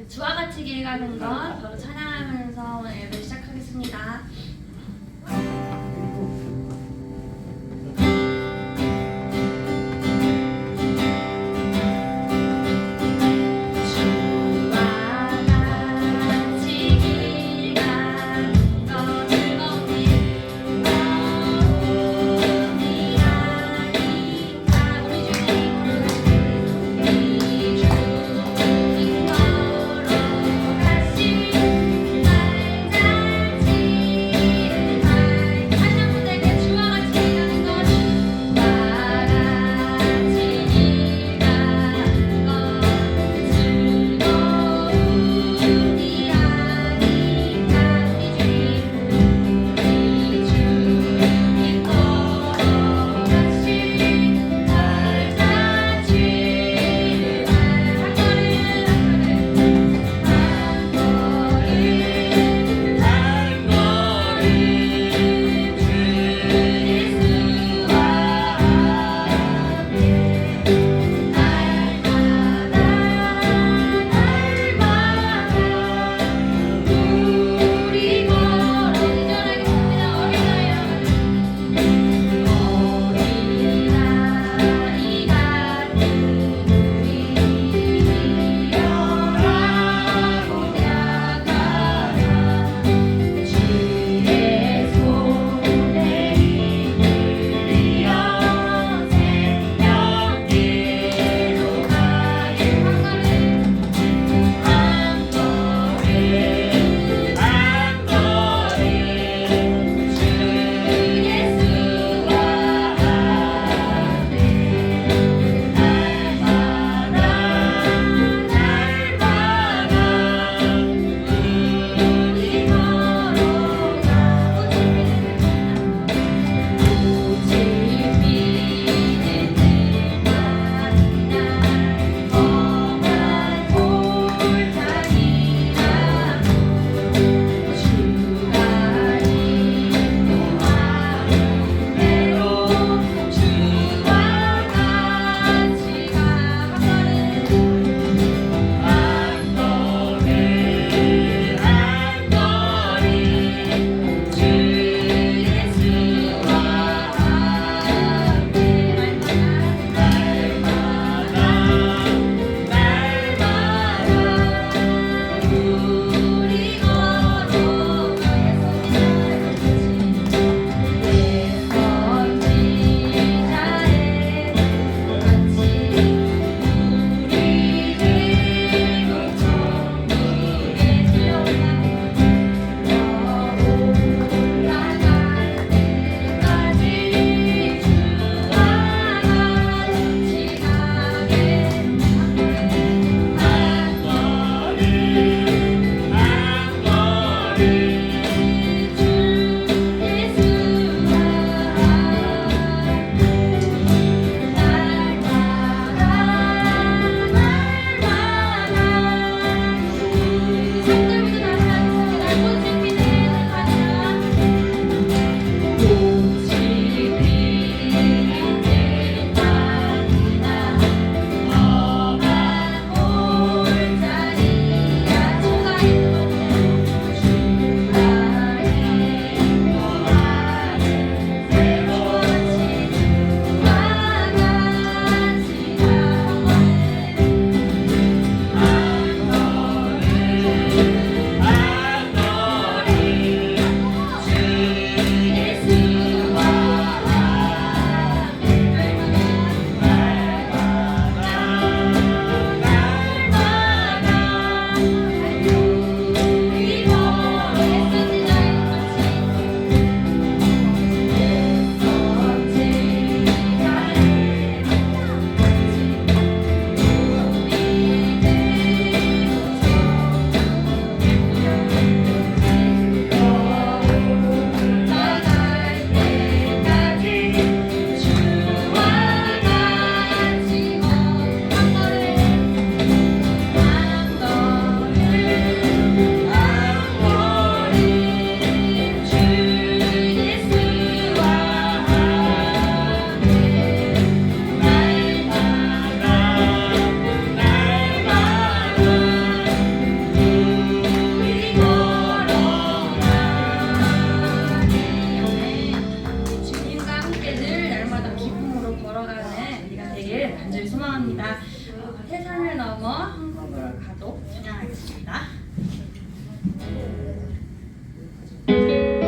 주와 같이 길 가는 것 바로 찬양하면서 오늘 예배 시작하겠습니다. 하겠습니다. 내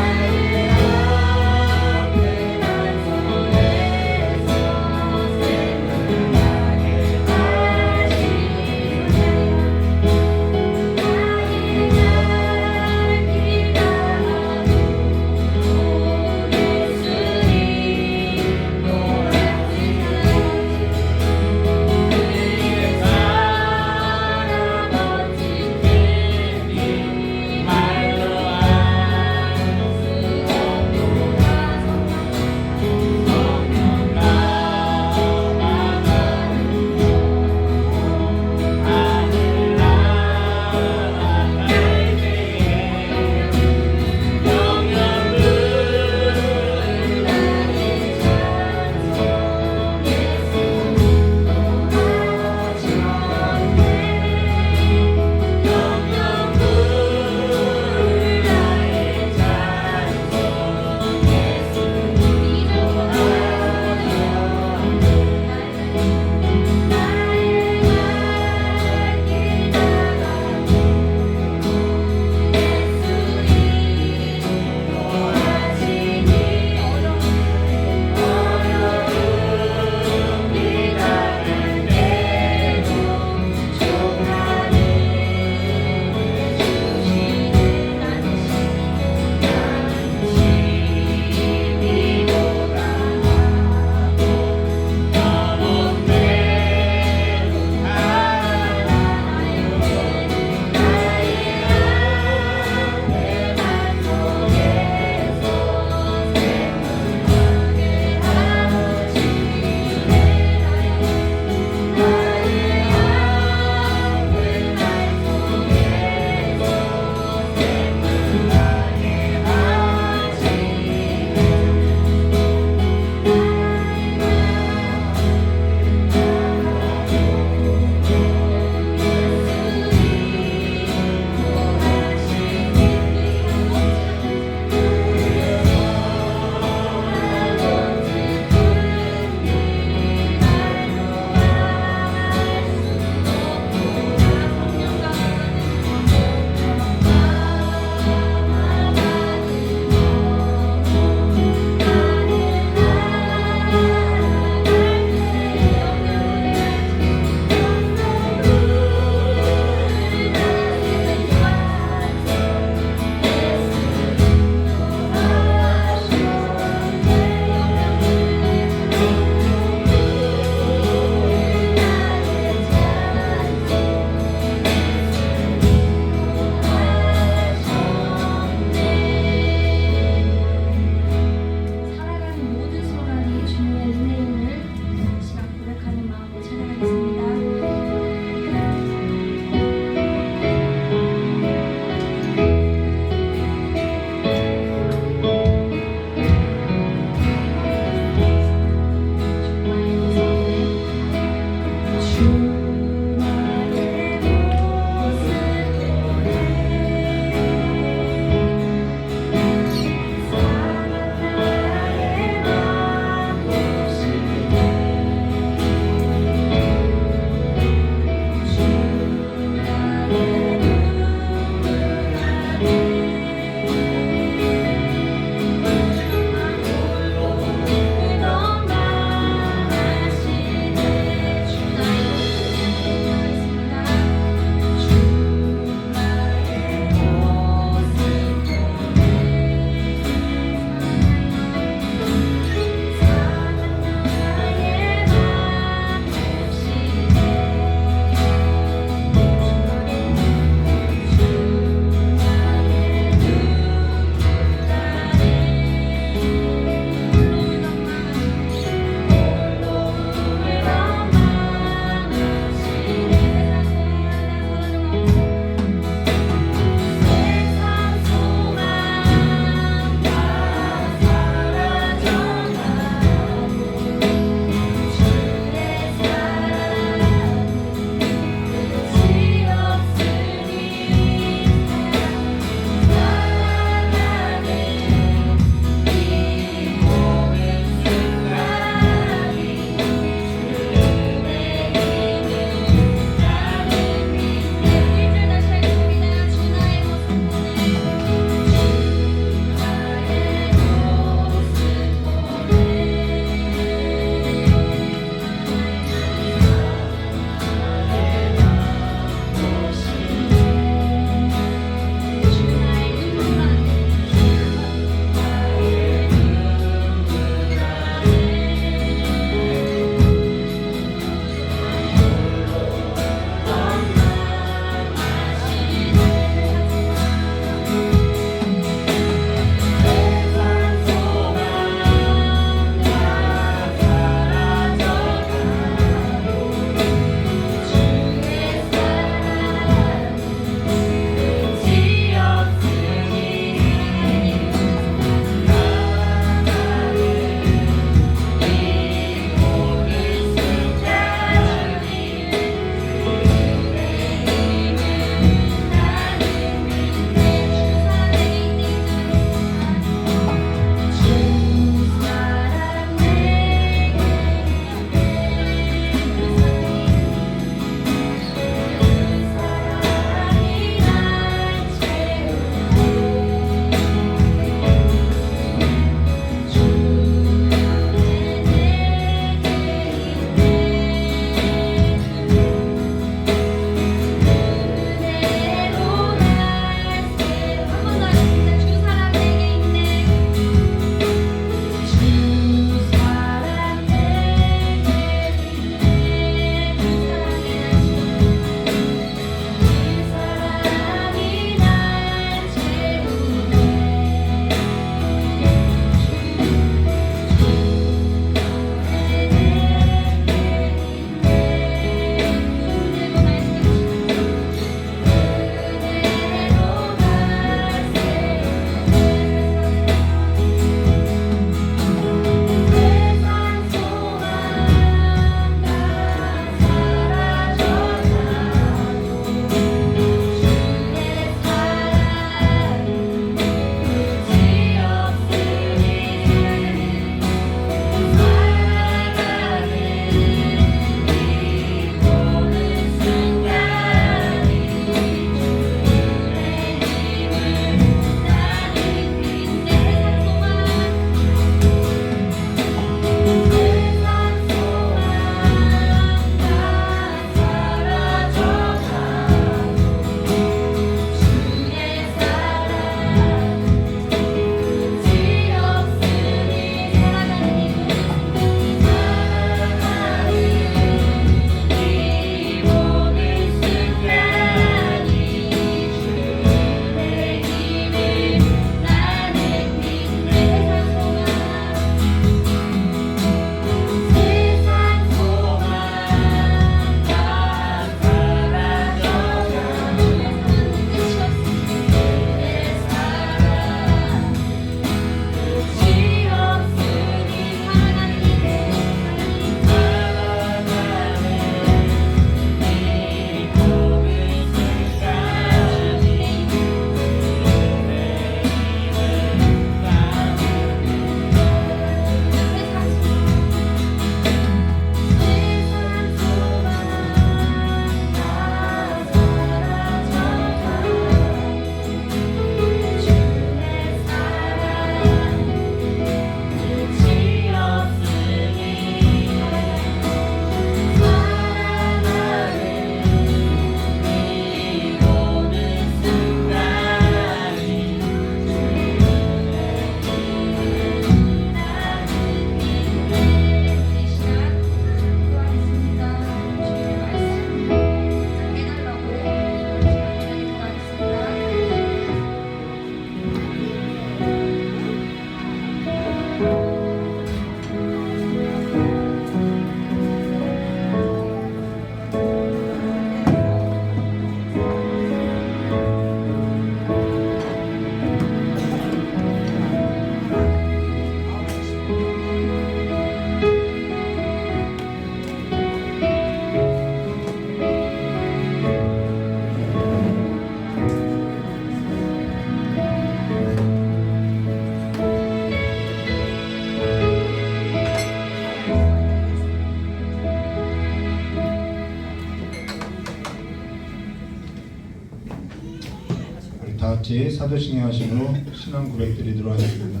같이 사도신경 하심으로 신앙 고백드리도록 하겠습니다.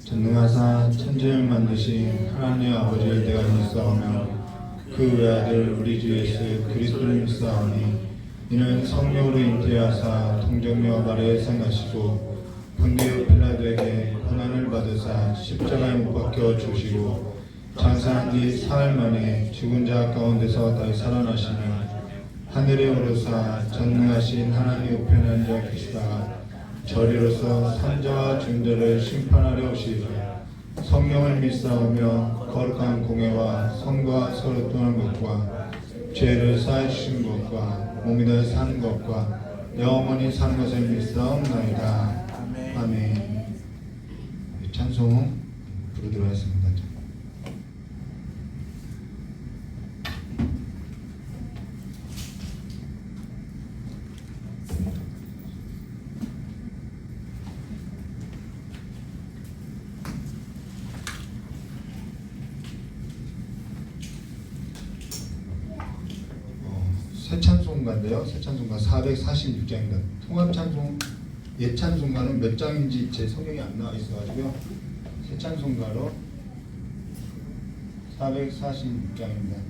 전능하사 천지를 만드신 하나님 아버지를 내가 믿사오며 그 외아들 우리 주 예수 그리스도를 믿사오니 이는 성령으로 잉태하사 동정녀 마리아에 생하시고 본디오 빌라도에게 고난을 받으사 십자가에 못 박혀 주시고 장사한 뒤 사흘 만에 죽은 자 가운데서 다시 살아나시며 하늘에 오르사 전능하신 하나님 우편에 앉아 계시다가 저리로서 산자와 중자를 심판하려 오시리라. 성령을 믿사오며 거룩한 공예와 성과 서로 떠난 것과 죄를 사하신 것과 몸이 다해 사는 것과 영원히 사는 것을 믿사옵나이다. 아멘. 찬송 부르도록 하겠습니다. 새 찬송가인데요. 새 찬송가 446장입니다. 통합 찬송 옛 찬송가는 몇 장인지 제 성경이 안 나와 있어가지고요. 새 찬송가로 446장입니다.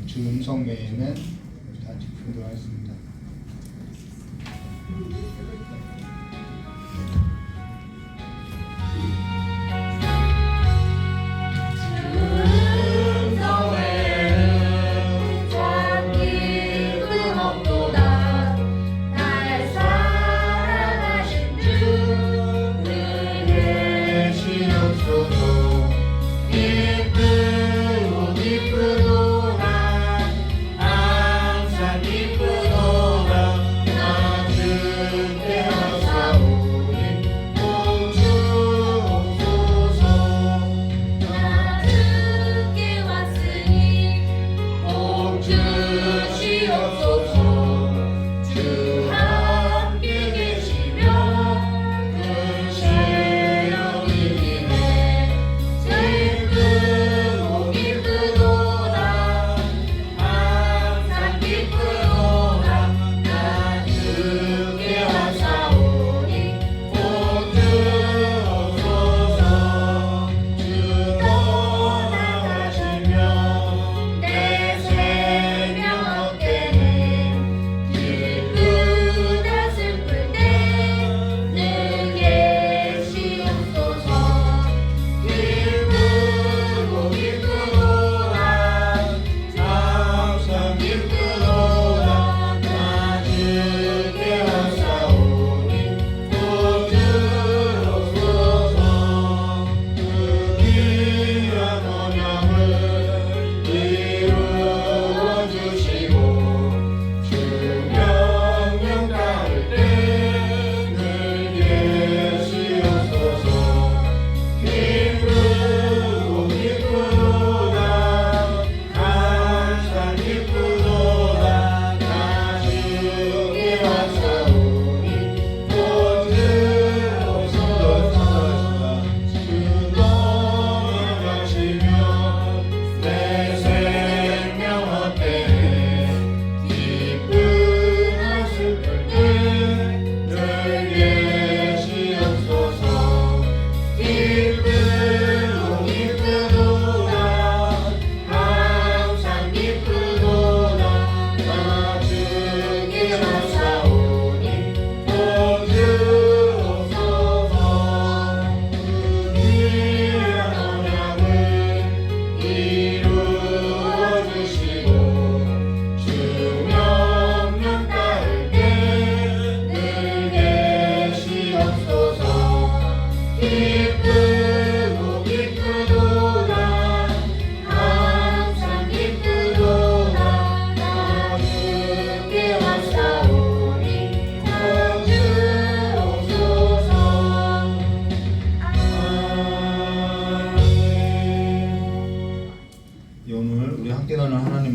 주음성 외에는 단지 부르도록 하겠습니다.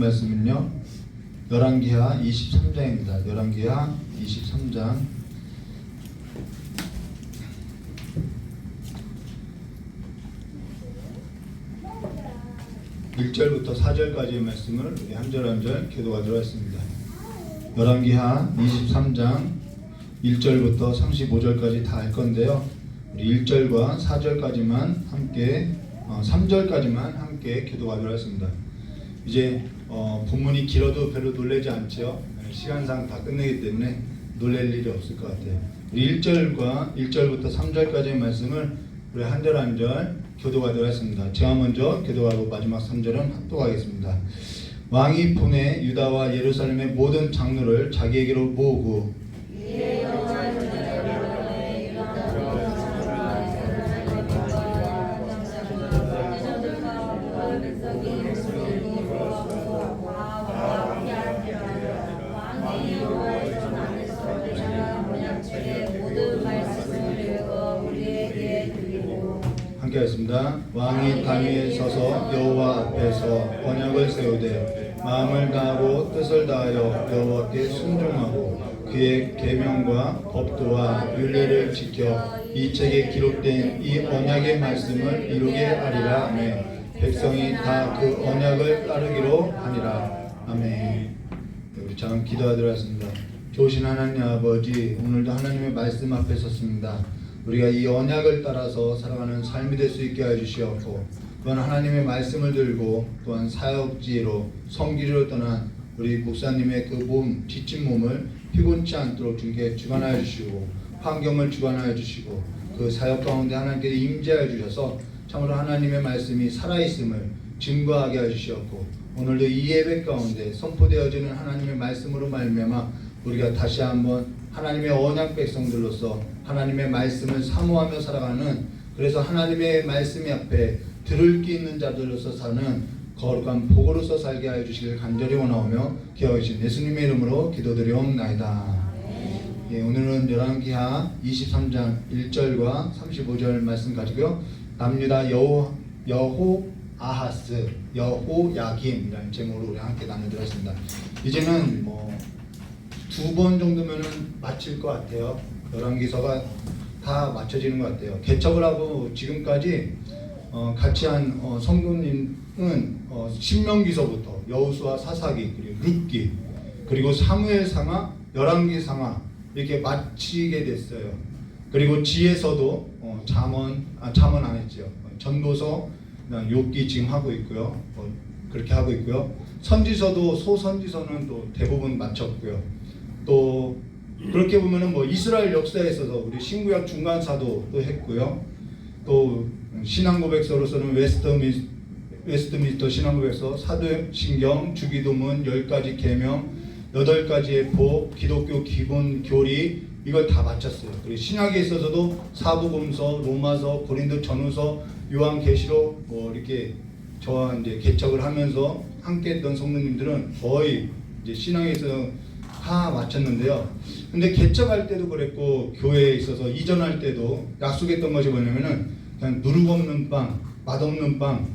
말씀은요. 열왕기하 23장입니다. 열왕기하 23장 1절부터 4절까지의 말씀을 우리 한 절 한 절 교도하도록 하겠습니다. 열왕기하 23장 1절부터 35절까지 다 할 건데요. 우리 1절과 4절까지만 함께 3절까지만 함께 기도하기로 했습니다. 이제 본문이 길어도 별로 놀라지 않죠. 시간상 다 끝내기 때문에 놀랄 일이 없을 것 같아요. 우리 1절부터 3절까지의 말씀을 우리 한 절 한 절 교도하도록 하겠습니다. 제가 먼저 교도하고 마지막 3절은 합독하겠습니다. 왕이 보내 유다와 예루살렘의 모든 장로를 자기에게로 모으고 함께 하겠습니다. 왕이 담 위에 서서 여호와 앞에서 언약을 세우되 마음을 다하고 뜻을 다하여 여호와께 순종하고 그의 계명과 법도와 율례를 지켜 이 책에 기록된 이 언약의 말씀을 이루게 하리라. 아멘. 백성이 다 그 언약을 따르기로 하니라. 아멘. 우리 잠깐 기도하도록 하겠습니다. 좋으신 하나님 아버지, 오늘도 하나님의 말씀 앞에 섰습니다. 우리가 이 언약을 따라서 살아가는 삶이 될 수 있게 해주시옵고, 또한 하나님의 말씀을 들고 또한 사역지로 섬기려 떠난 우리 목사님의 그 몸, 지친 몸을 피곤치 않도록 주님께 주관하여 주시고, 환경을 주관하여 주시고, 그 사역 가운데 하나님께서 임재하여 주셔서 참으로 하나님의 말씀이 살아있음을 증거하게 해주시옵고, 오늘도 이 예배 가운데 선포되어지는 하나님의 말씀으로 말미암아 우리가 다시 한번 하나님의 언약 백성들로서 하나님의 말씀을 사모하며 살아가는, 그래서 하나님의 말씀 앞에 들을 게 있는 자들로서 사는 거룩한 복으로서 살게 하여 주시길 간절히 원하오며 기억하신 예수님의 이름으로 기도드리옵나이다. 예, 오늘은 열왕기하 23장 1절과 35절 말씀 가지고요, 남유다 여호아하스 여호야김이라는 제목으로 우리 함께 나누도록 이제는 두 번 정도면은 마칠 것 같아요. 열왕기서가 다 맞춰지는 것 같아요. 개척을 하고 지금까지 같이 한 성도님은 신명기서부터 여호수아, 사사기, 그리고 룻기, 그리고 사무엘상하, 열왕기상하 이렇게 마치게 됐어요. 그리고 지혜서도 잠언 안 했죠. 전도서, 욥기 지금 하고 있고요. 그렇게 하고 있고요. 선지서도 소선지서는 또 대부분 마쳤고요. 또 그렇게 보면은 이스라엘 역사에 있어서 우리 신구약 중간사도 또 했고요. 또 신앙고백서로서는 웨스트민스터 신앙고백서, 사도신경, 주기도문, 10가지 계명, 8가지의 법, 기독교 기본 교리, 이걸 다 마쳤어요. 그리고 신약에 있어서도 사복음서, 로마서, 고린도 전후서, 요한계시록 이렇게 저와 이제 개척을 하면서 함께했던 성도님들은 거의 이제 신앙에서 다 마쳤는데요. 근데 개척할 때도 그랬고 교회에 있어서 이전할 때도 약속했던 것이 뭐냐면은 그냥 누룩 없는 빵, 맛없는 빵,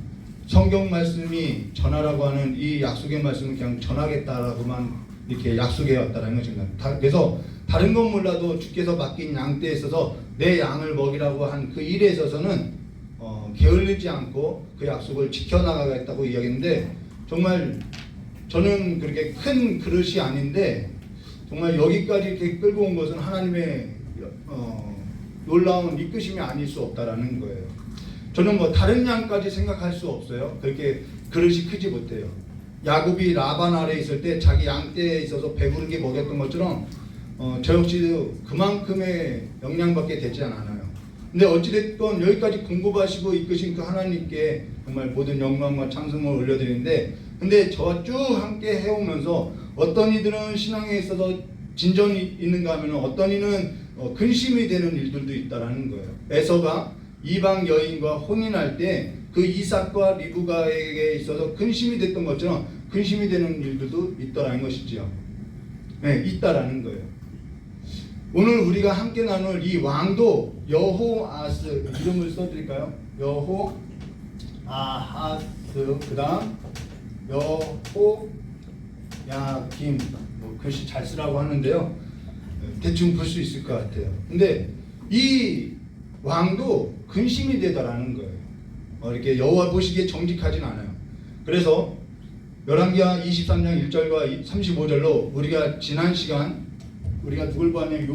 성경 말씀이 전하라고 하는 이 약속의 말씀을 그냥 전하겠다라고만 이렇게 약속해왔다는 것입니다. 그래서 다른 건 몰라도 주께서 맡긴 양떼에 있어서 내 양을 먹이라고 한 그 일에 있어서는 게을르지 않고 그 약속을 지켜나가겠다고 이야기했는데, 정말 저는 그렇게 큰 그릇이 아닌데 정말 여기까지 이렇게 끌고 온 것은 하나님의 놀라운 이끄심이 아닐 수 없다라는 거예요. 저는 다른 양까지 생각할 수 없어요. 그렇게 그릇이 크지 못해요. 야곱이 라반 아래에 있을 때 자기 양떼에 있어서 배부르게 먹였던 것처럼 저 역시도 그만큼의 영양밖에 되지 않아요. 근데 어찌됐건 여기까지 공급하시고 이끄신 그 하나님께 정말 모든 영광과 찬송을 올려드리는데, 근데 저와 쭉 함께 해오면서 어떤 이들은 신앙에 있어서 진전이 있는가 하면 어떤 이는 근심이 되는 일들도 있다라는 거예요. 에서가 이방 여인과 혼인할 때 그 이삭과 리브가에게 있어서 근심이 됐던 것처럼 근심이 되는 일들도 있다라는 것이죠. 네, 있다라는 거예요. 오늘 우리가 함께 나눌 이 왕도 여호아스, 이름을 써드릴까요? 여호아하스, 그 다음 여호야김, 글씨 잘 쓰라고 하는데요, 대충 볼 수 있을 것 같아요. 근데 이 왕도 근심이 되더라는 거예요. 이렇게 여호와 보시기에 정직하진 않아요. 그래서 열왕기하 23장 1절과 35절로 우리가 지난 시간 우리가 누굴 보았냐면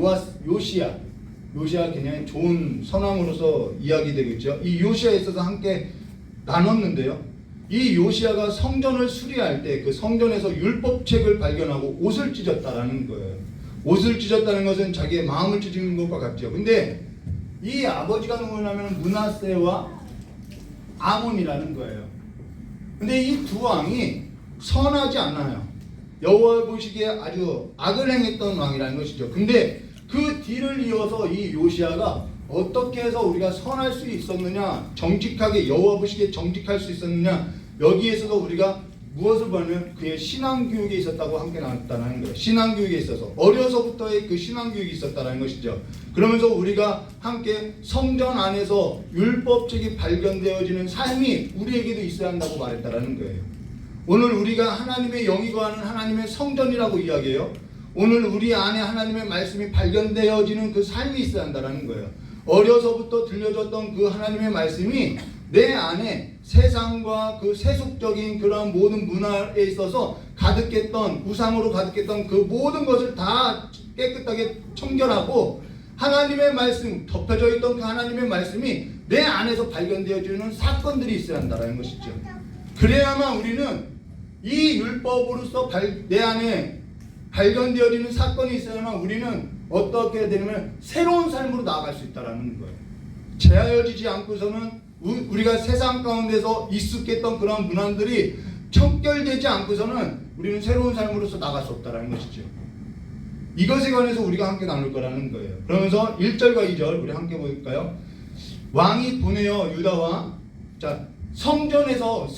요시야 그냥 좋은 선왕으로서 이야기되겠죠. 이 요시야에 있어서 함께 나눴는데요. 이 요시야가 성전을 수리할 때 그 성전에서 율법책을 발견하고 옷을 찢었다라는 거예요. 옷을 찢었다는 것은 자기의 마음을 찢은 것과 같죠. 근데 이 아버지가 누구냐면 므낫세와 아몬이라는 거예요. 근데 이 두 왕이 선하지 않아요. 여호와 보시기에 아주 악을 행했던 왕이라는 것이죠. 근데 그 뒤를 이어서 이 요시야가 어떻게 해서 우리가 선할 수 있었느냐, 정직하게 여호와 보시기에 정직할 수 있었느냐, 여기에서도 우리가 무엇을 보면 그의 신앙교육에 있었다고 함께 나왔다는 거예요. 신앙교육에 있어서 어려서부터의 그 신앙교육이 있었다는 것이죠. 그러면서 우리가 함께 성전 안에서 율법책이 발견되어지는 삶이 우리에게도 있어야 한다고 말했다는 거예요. 오늘 우리가 하나님의 영이 거하는 하나님의 성전이라고 이야기해요. 오늘 우리 안에 하나님의 말씀이 발견되어지는 그 삶이 있어야 한다는 거예요. 어려서부터 들려줬던 그 하나님의 말씀이 내 안에 세상과 그 세속적인 그런 모든 문화에 있어서 가득했던, 우상으로 가득했던 그 모든 것을 다 깨끗하게 청결하고 하나님의 말씀, 덮여져 있던 그 하나님의 말씀이 내 안에서 발견되어지는 사건들이 있어야 한다는 것이죠. 그래야만 우리는 이 율법으로서 내 안에 발견되어지는 사건이 있어야만 우리는 어떻게 되냐면 새로운 삶으로 나아갈 수 있다는 거예요. 제하여지지 않고서는 우리가 세상 가운데서 익숙했던 그런 문화들이 청결되지 않고서는 우리는 새로운 삶으로서 나갈 수 없다는 것이죠. 이것에 관해서 우리가 함께 나눌 거라는 거예요. 그러면서 1절과 2절 우리 함께 볼까요? 왕이 보내어 유다와 성전에서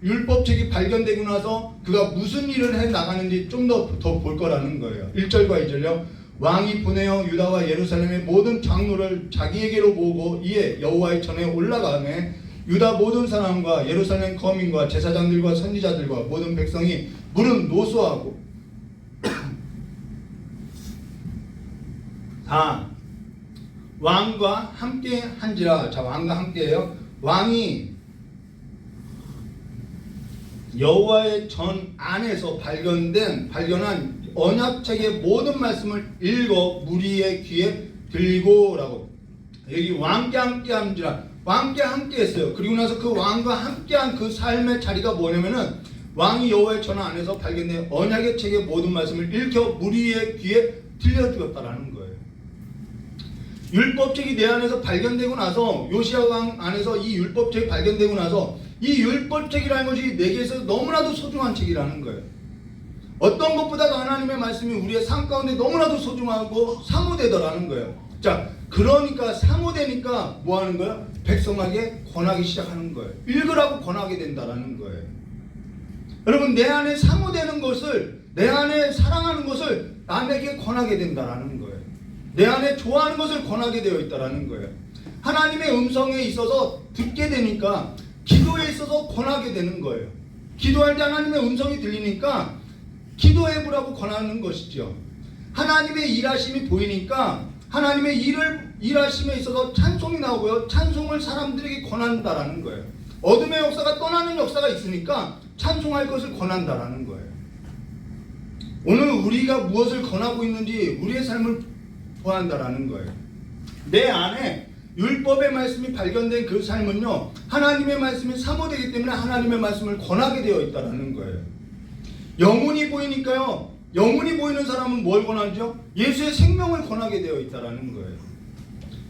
율법책이 발견되고 나서 그가 무슨 일을 해 나가는지 좀 더 볼 거라는 거예요. 1절과 2절요. 왕이 보내어 유다와 예루살렘의 모든 장로를 자기에게로 모으고 이에 여호와의 전에 올라가매 유다 모든 사람과 예루살렘 거민과 제사장들과 선지자들과 모든 백성이 무릎 노소하고 다 왕과 함께 한지라. 자, 왕과 함께해요. 왕이 여호와의 전 안에서 발견한 언약책의 모든 말씀을 읽어 무리의 귀에 들리고라고. 여기 왕께 함께함지라. 왕께 함께했어요. 그리고 나서 그 왕과 함께한 그 삶의 자리가 뭐냐면은 왕이 여호와의 전 안에서 발견된 언약의 책의 모든 말씀을 읽혀 무리의 귀에 들려주었다라는 거예요. 율법책이 내 안에서 발견되고 나서 요시야 왕 안에서 이 율법책이 발견되고 나서 이 율법책이라는 것이 내게서 너무나도 소중한 책이라는 거예요. 어떤 것보다도 하나님의 말씀이 우리의 삶 가운데 너무나도 소중하고 사모되더라는 거예요. 자, 그러니까 사모되니까 뭐 하는 거예요? 백성에게 권하기 시작하는 거예요. 읽으라고 권하게 된다라는 거예요. 여러분, 내 안에 사모되는 것을, 내 안에 사랑하는 것을 남에게 권하게 된다라는 거예요. 내 안에 좋아하는 것을 권하게 되어 있다라는 거예요. 하나님의 음성에 있어서 듣게 되니까 기도에 있어서 권하게 되는 거예요. 기도할 때 하나님의 음성이 들리니까 기도해보라고 권하는 것이죠. 하나님의 일하심이 보이니까 하나님의 일하심에 있어서 찬송이 나오고요. 찬송을 사람들에게 권한다라는 거예요. 어둠의 역사가 떠나는 역사가 있으니까 찬송할 것을 권한다라는 거예요. 오늘 우리가 무엇을 권하고 있는지 우리의 삶을 보한다라는 거예요. 내 안에 율법의 말씀이 발견된 그 삶은요, 하나님의 말씀이 사모되기 때문에 하나님의 말씀을 권하게 되어 있다는 거예요. 영혼이 보이니까요, 영혼이 보이는 사람은 뭘 권하죠? 예수의 생명을 권하게 되어 있다는 거예요.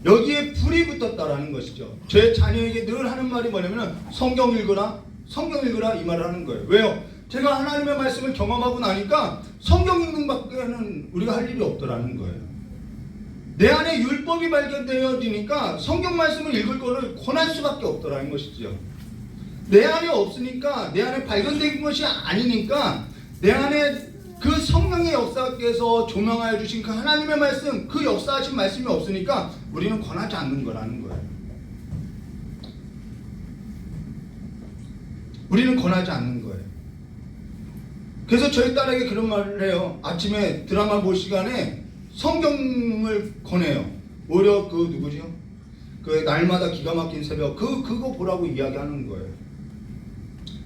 여기에 불이 붙었다라는 것이죠. 제 자녀에게 늘 하는 말이 뭐냐면 성경 읽으라 이 말을 하는 거예요. 왜요? 제가 하나님의 말씀을 경험하고 나니까 성경 읽는 밖에는 우리가 할 일이 없더라는 거예요. 내 안에 율법이 발견되어지니까 성경 말씀을 읽을 거를 권할 수밖에 없더라는 것이죠. 내 안에 없으니까, 내 안에 발견된 것이 아니니까, 내 안에 그 성령의 역사께서 조명하여 주신 그 하나님의 말씀, 그 역사하신 말씀이 없으니까 우리는 권하지 않는 거라는 거예요. 우리는 권하지 않는 거예요. 그래서 저희 딸에게 그런 말을 해요. 아침에 드라마 볼 시간에 성경을 권해요. 오히려 그 누구죠? 그 날마다 기가 막힌 새벽 그거 보라고 이야기하는 거예요.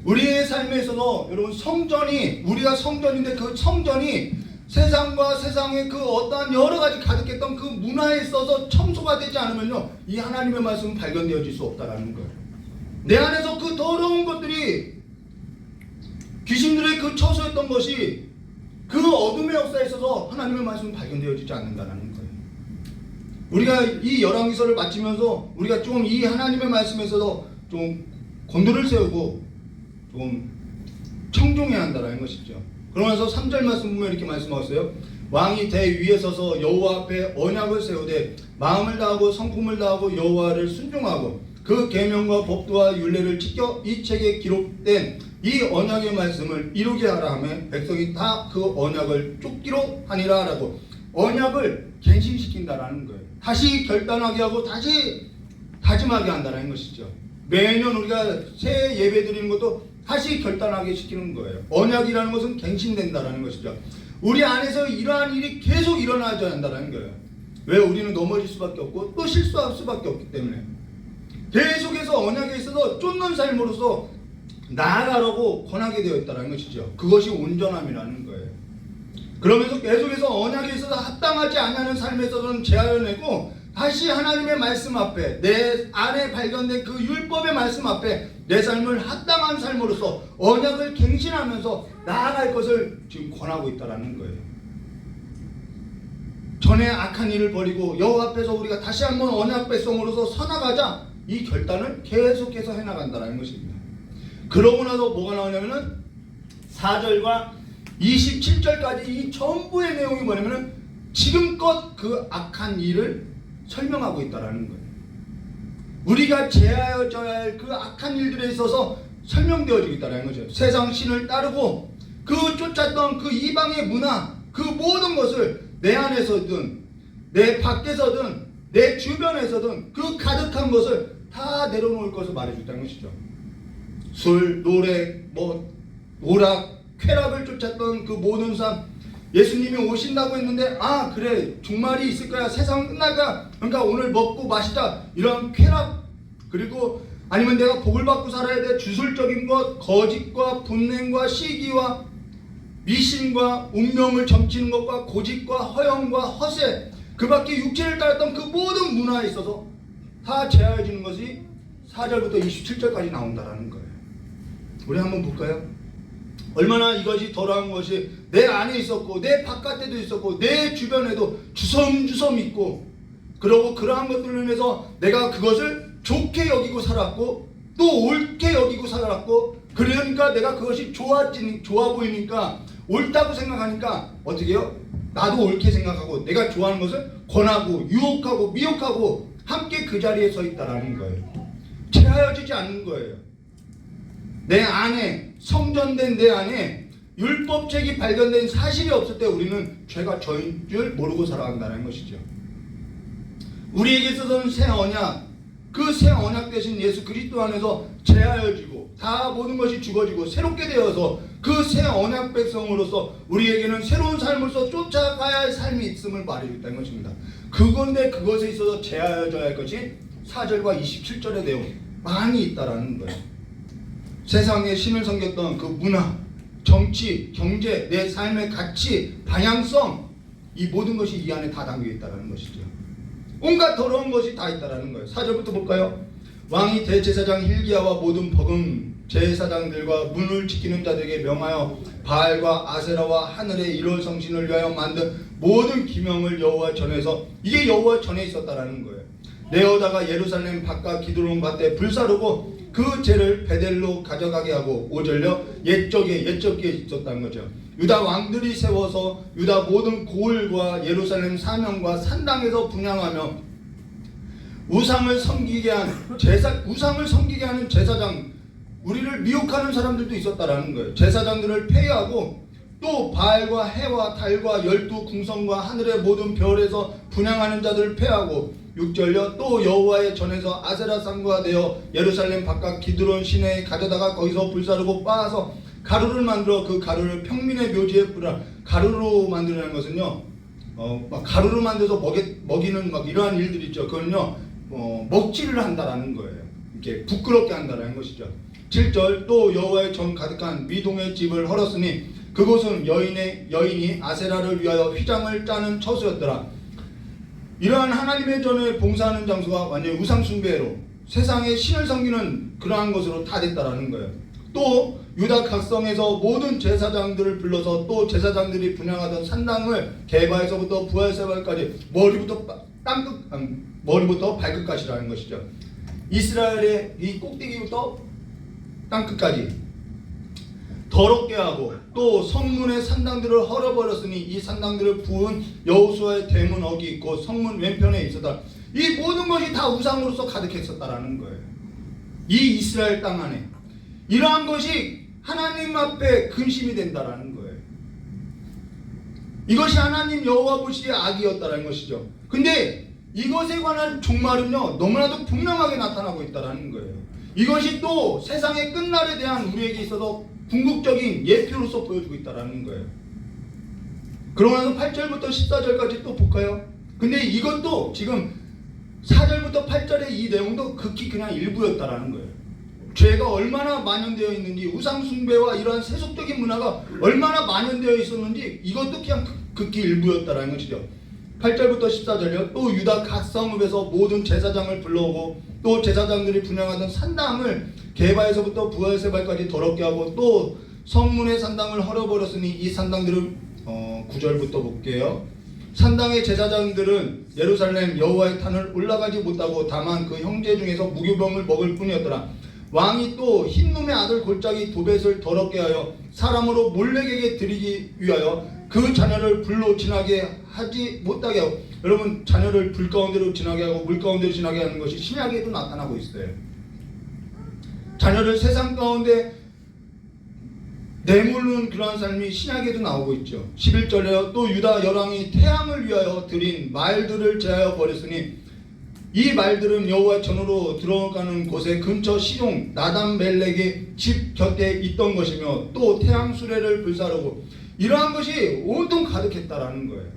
우리의 삶에서도 여러분 성전이, 우리가 성전인데 그 성전이 세상과 세상의 그 어떠한 여러 가지 가득했던 그 문화에 있어서 청소가 되지 않으면요, 이 하나님의 말씀은 발견되어질 수 없다라는 거예요. 내 안에서 그 더러운 것들이, 귀신들의 그 처소였던 것이 그 어둠의 역사에 있어서 하나님의 말씀은 발견되어지지 않는다라는 거예요. 우리가 이 열왕기서를 마치면서 우리가 좀 이 하나님의 말씀에 있어서 좀 곤도를 세우고 좀 청종해야 한다는 것이죠. 그러면서 3절 말씀 보면 이렇게 말씀하셨어요. 왕이 대 위에 서서 여호와 앞에 언약을 세우되 마음을 다하고 성품을 다하고 여호와를 순종하고 그 계명과 법도와 율례를 지켜 이 책에 기록된 이 언약의 말씀을 이루게 하라 하며 백성이 다 그 언약을 쫓기로 하니라 라고 언약을 갱신시킨다라는 거예요. 다시 결단하게 하고 다시 다짐하게 한다는 것이죠. 매년 우리가 새해 예배 드리는 것도 다시 결단하게 시키는 거예요. 언약이라는 것은 갱신된다라는 것이죠. 우리 안에서 이러한 일이 계속 일어나줘야 한다는 거예요. 왜? 우리는 넘어질 수밖에 없고 또 실수할 수밖에 없기 때문에 계속해서 언약에 있어서 쫓는 삶으로서 나아가라고 권하게 되어 있다는 것이죠. 그것이 온전함이라는 거예요. 그러면서 계속해서 언약에 있어서 합당하지 않는 삶에 있어서는 제하여내고 다시 하나님의 말씀 앞에, 내 안에 발견된 그 율법의 말씀 앞에 내 삶을 합당한 삶으로서 언약을 갱신하면서 나아갈 것을 지금 권하고 있다는 거예요. 전에 악한 일을 버리고 여호와 앞에서 우리가 다시 한번 언약 백성으로서 서나가자, 이 결단을 계속해서 해나간다는 것입니다. 그러고 나서 뭐가 나오냐면은 4절과 27절까지 이 전부의 내용이 뭐냐면은 지금껏 그 악한 일을 설명하고 있다라는 거예요. 우리가 제하여져야 할 그 악한 일들에 있어서 설명되어지고 있다는 거죠. 세상 신을 따르고 그 쫓았던 그 이방의 문화, 그 모든 것을 내 안에서든 내 밖에서든 내 주변에서든 그 가득한 것을 다 내려놓을 것을 말해줬다는 것이죠. 술, 노래, 오락, 쾌락을 쫓았던 그 모든 삶, 예수님이 오신다고 했는데 아 그래 종말이 있을 거야, 세상 끝날까, 그러니까 오늘 먹고 마시자, 이런 쾌락, 그리고 아니면 내가 복을 받고 살아야 돼, 주술적인 것, 거짓과 분냉과 시기와 미신과 운명을 점치는 것과 고집과 허영과 허세, 그 밖에 육체를 따랐던 그 모든 문화에 있어서 다 제하여지는 것이 4절부터 27절까지 나온다라는 거예요. 우리 한번 볼까요? 얼마나 이것이 더러운 것이 내 안에 있었고 내 바깥에도 있었고 내 주변에도 주섬주섬 있고, 그러고 그러한 것들로 인해서 내가 그것을 좋게 여기고 살았고 또 옳게 여기고 살았고, 그러니까 내가 그것이 좋아 보이니까 옳다고 생각하니까 어떻게 해요? 나도 옳게 생각하고 내가 좋아하는 것을 권하고 유혹하고 미혹하고 함께 그 자리에 서 있다라는 거예요. 제하여지지 않는 거예요. 내 안에 성전된 내 안에 율법책이 발견된 사실이 없을 때 우리는 죄가 저인 줄 모르고 살아간다는 것이죠. 우리에게 있어서는 새 언약, 그 새 언약 대신 예수 그리스도 안에서 제하여지고 다 모든 것이 죽어지고 새롭게 되어서 그 새 언약 백성으로서 우리에게는 새로운 삶으로서 쫓아가야 할 삶이 있음을 말해줬다는 것입니다. 그건데 그것에 있어서 제하여져야 할 것이 4절과 27절의 내용 많이 있다라는 거예요. 세상에 신을 섬겼던 그 문화, 정치, 경제, 내 삶의 가치, 방향성, 이 모든 것이 이 안에 다 담겨 있다는 것이죠. 온갖 더러운 것이 다 있다는 거예요. 4절부터 볼까요? 왕이 대제사장 hil기야와 모든 법은 제사장들과 문을 지키는 자들에게 명하여 바알과 아세라와 하늘의 일월 성신을 위하여 만든 모든 기명을 여호와 전에서, 이게 여호와 전에 있었다라는 거예요. 내어다가 예루살렘 바깥 기드론 밭에 불사르고 그 죄를 베델로 가져가게 하고 5절요 옛적에 있었다는 거죠. 유다 왕들이 세워서 유다 모든 고을과 예루살렘 사명과 산당에서 분향하며 우상을 섬기게 하는 제사장, 우리를 미혹하는 사람들도 있었다라는 거예요. 제사장들을 폐위하고 또 바알과 해와 달과 12 궁성과 하늘의 모든 별에서 분향하는 자들을 폐하고 6절요 또 여호와의 전에서 아세라상과 내어 예루살렘 바깥 기드론 시내에 가져다가 거기서 불사르고 빻아서 가루를 만들어 그 가루를 평민의 묘지에 뿌려. 가루로 만드는 것은요 막 가루로 만들어서 먹이는 막 이러한 일들이 있죠. 그건요 먹칠을 한다라는 거예요. 이렇게 부끄럽게 한다라는 것이죠. 7절 또 여호와의 전 가득한 미동의 집을 헐었으니 그곳은 여인이 아세라를 위하여 휘장을 짜는 처소였더라. 이러한 하나님의 전에 봉사하는 장소가 완전히 우상숭배로 세상의 신을 섬기는 그러한 것으로 다 됐다라는 거예요. 또 유다 각성에서 모든 제사장들을 불러서 또 제사장들이 분향하던 산당을 개바에서부터 부하세발까지 머리부터 발끝까지라는 것이죠. 이스라엘의 이 꼭대기부터 땅끝까지 더럽게 하고 또 성문의 산당들을 헐어버렸으니 이 산당들을 부은 여호수아의 대문 어기 곧 성문 왼편에 있었다. 이 모든 것이 다 우상으로서 가득했었다라는 거예요. 이 이스라엘 땅 안에 이러한 것이 하나님 앞에 근심이 된다라는 거예요. 이것이 하나님 여호와 보시기에 악이었다라는 것이죠. 근데 이것에 관한 종말은요 너무나도 분명하게 나타나고 있다라는 거예요. 이것이 또 세상의 끝날에 대한 우리에게 있어서 궁극적인 예표로서 보여주고 있다라는 거예요. 그러고 나서 8절부터 14절까지 또 볼까요? 근데 이것도 지금 4절부터 8절의 이 내용도 극히 그냥 일부였다라는 거예요. 죄가 얼마나 만연되어 있는지, 우상숭배와 이러한 세속적인 문화가 얼마나 만연되어 있었는지 이것도 그냥 극히 일부였다라는 것이죠. 8절부터 14절이요. 또 유다 각 성읍에서 모든 제사장을 불러오고 또 제사장들이 분향하던 산당을 게바에서부터 부하세발까지 더럽게 하고 또 성문의 산당을 헐어버렸으니 이 산당들을 9절부터 볼게요. 산당의 제사장들은 예루살렘 여호와의 탄을 올라가지 못하고 다만 그 형제 중에서 무교병을 먹을 뿐이었더라. 왕이 또 흰놈의 아들 골짜기 도벳을 더럽게 하여 사람으로 몰렉에게 드리기 위하여 그 자녀를 불로 지나게 하지 못하게 하고, 여러분 자녀를 불 가운데로 지나게 하고 물 가운데로 지나게 하는 것이 신약에도 나타나고 있어요. 자녀를 세상 가운데 내모르는 그러한 삶이 신약에도 나오고 있죠. 11절에 또 유다 열왕이 태양을 위하여 드린 말들을 제하여 버렸으니 이 말들은 여호와 전으로 들어가는 곳에 근처 시종 나단멜렉의 집 곁에 있던 것이며 또 태양 수레를 불사르고 이러한 것이 온통 가득했다라는 거예요.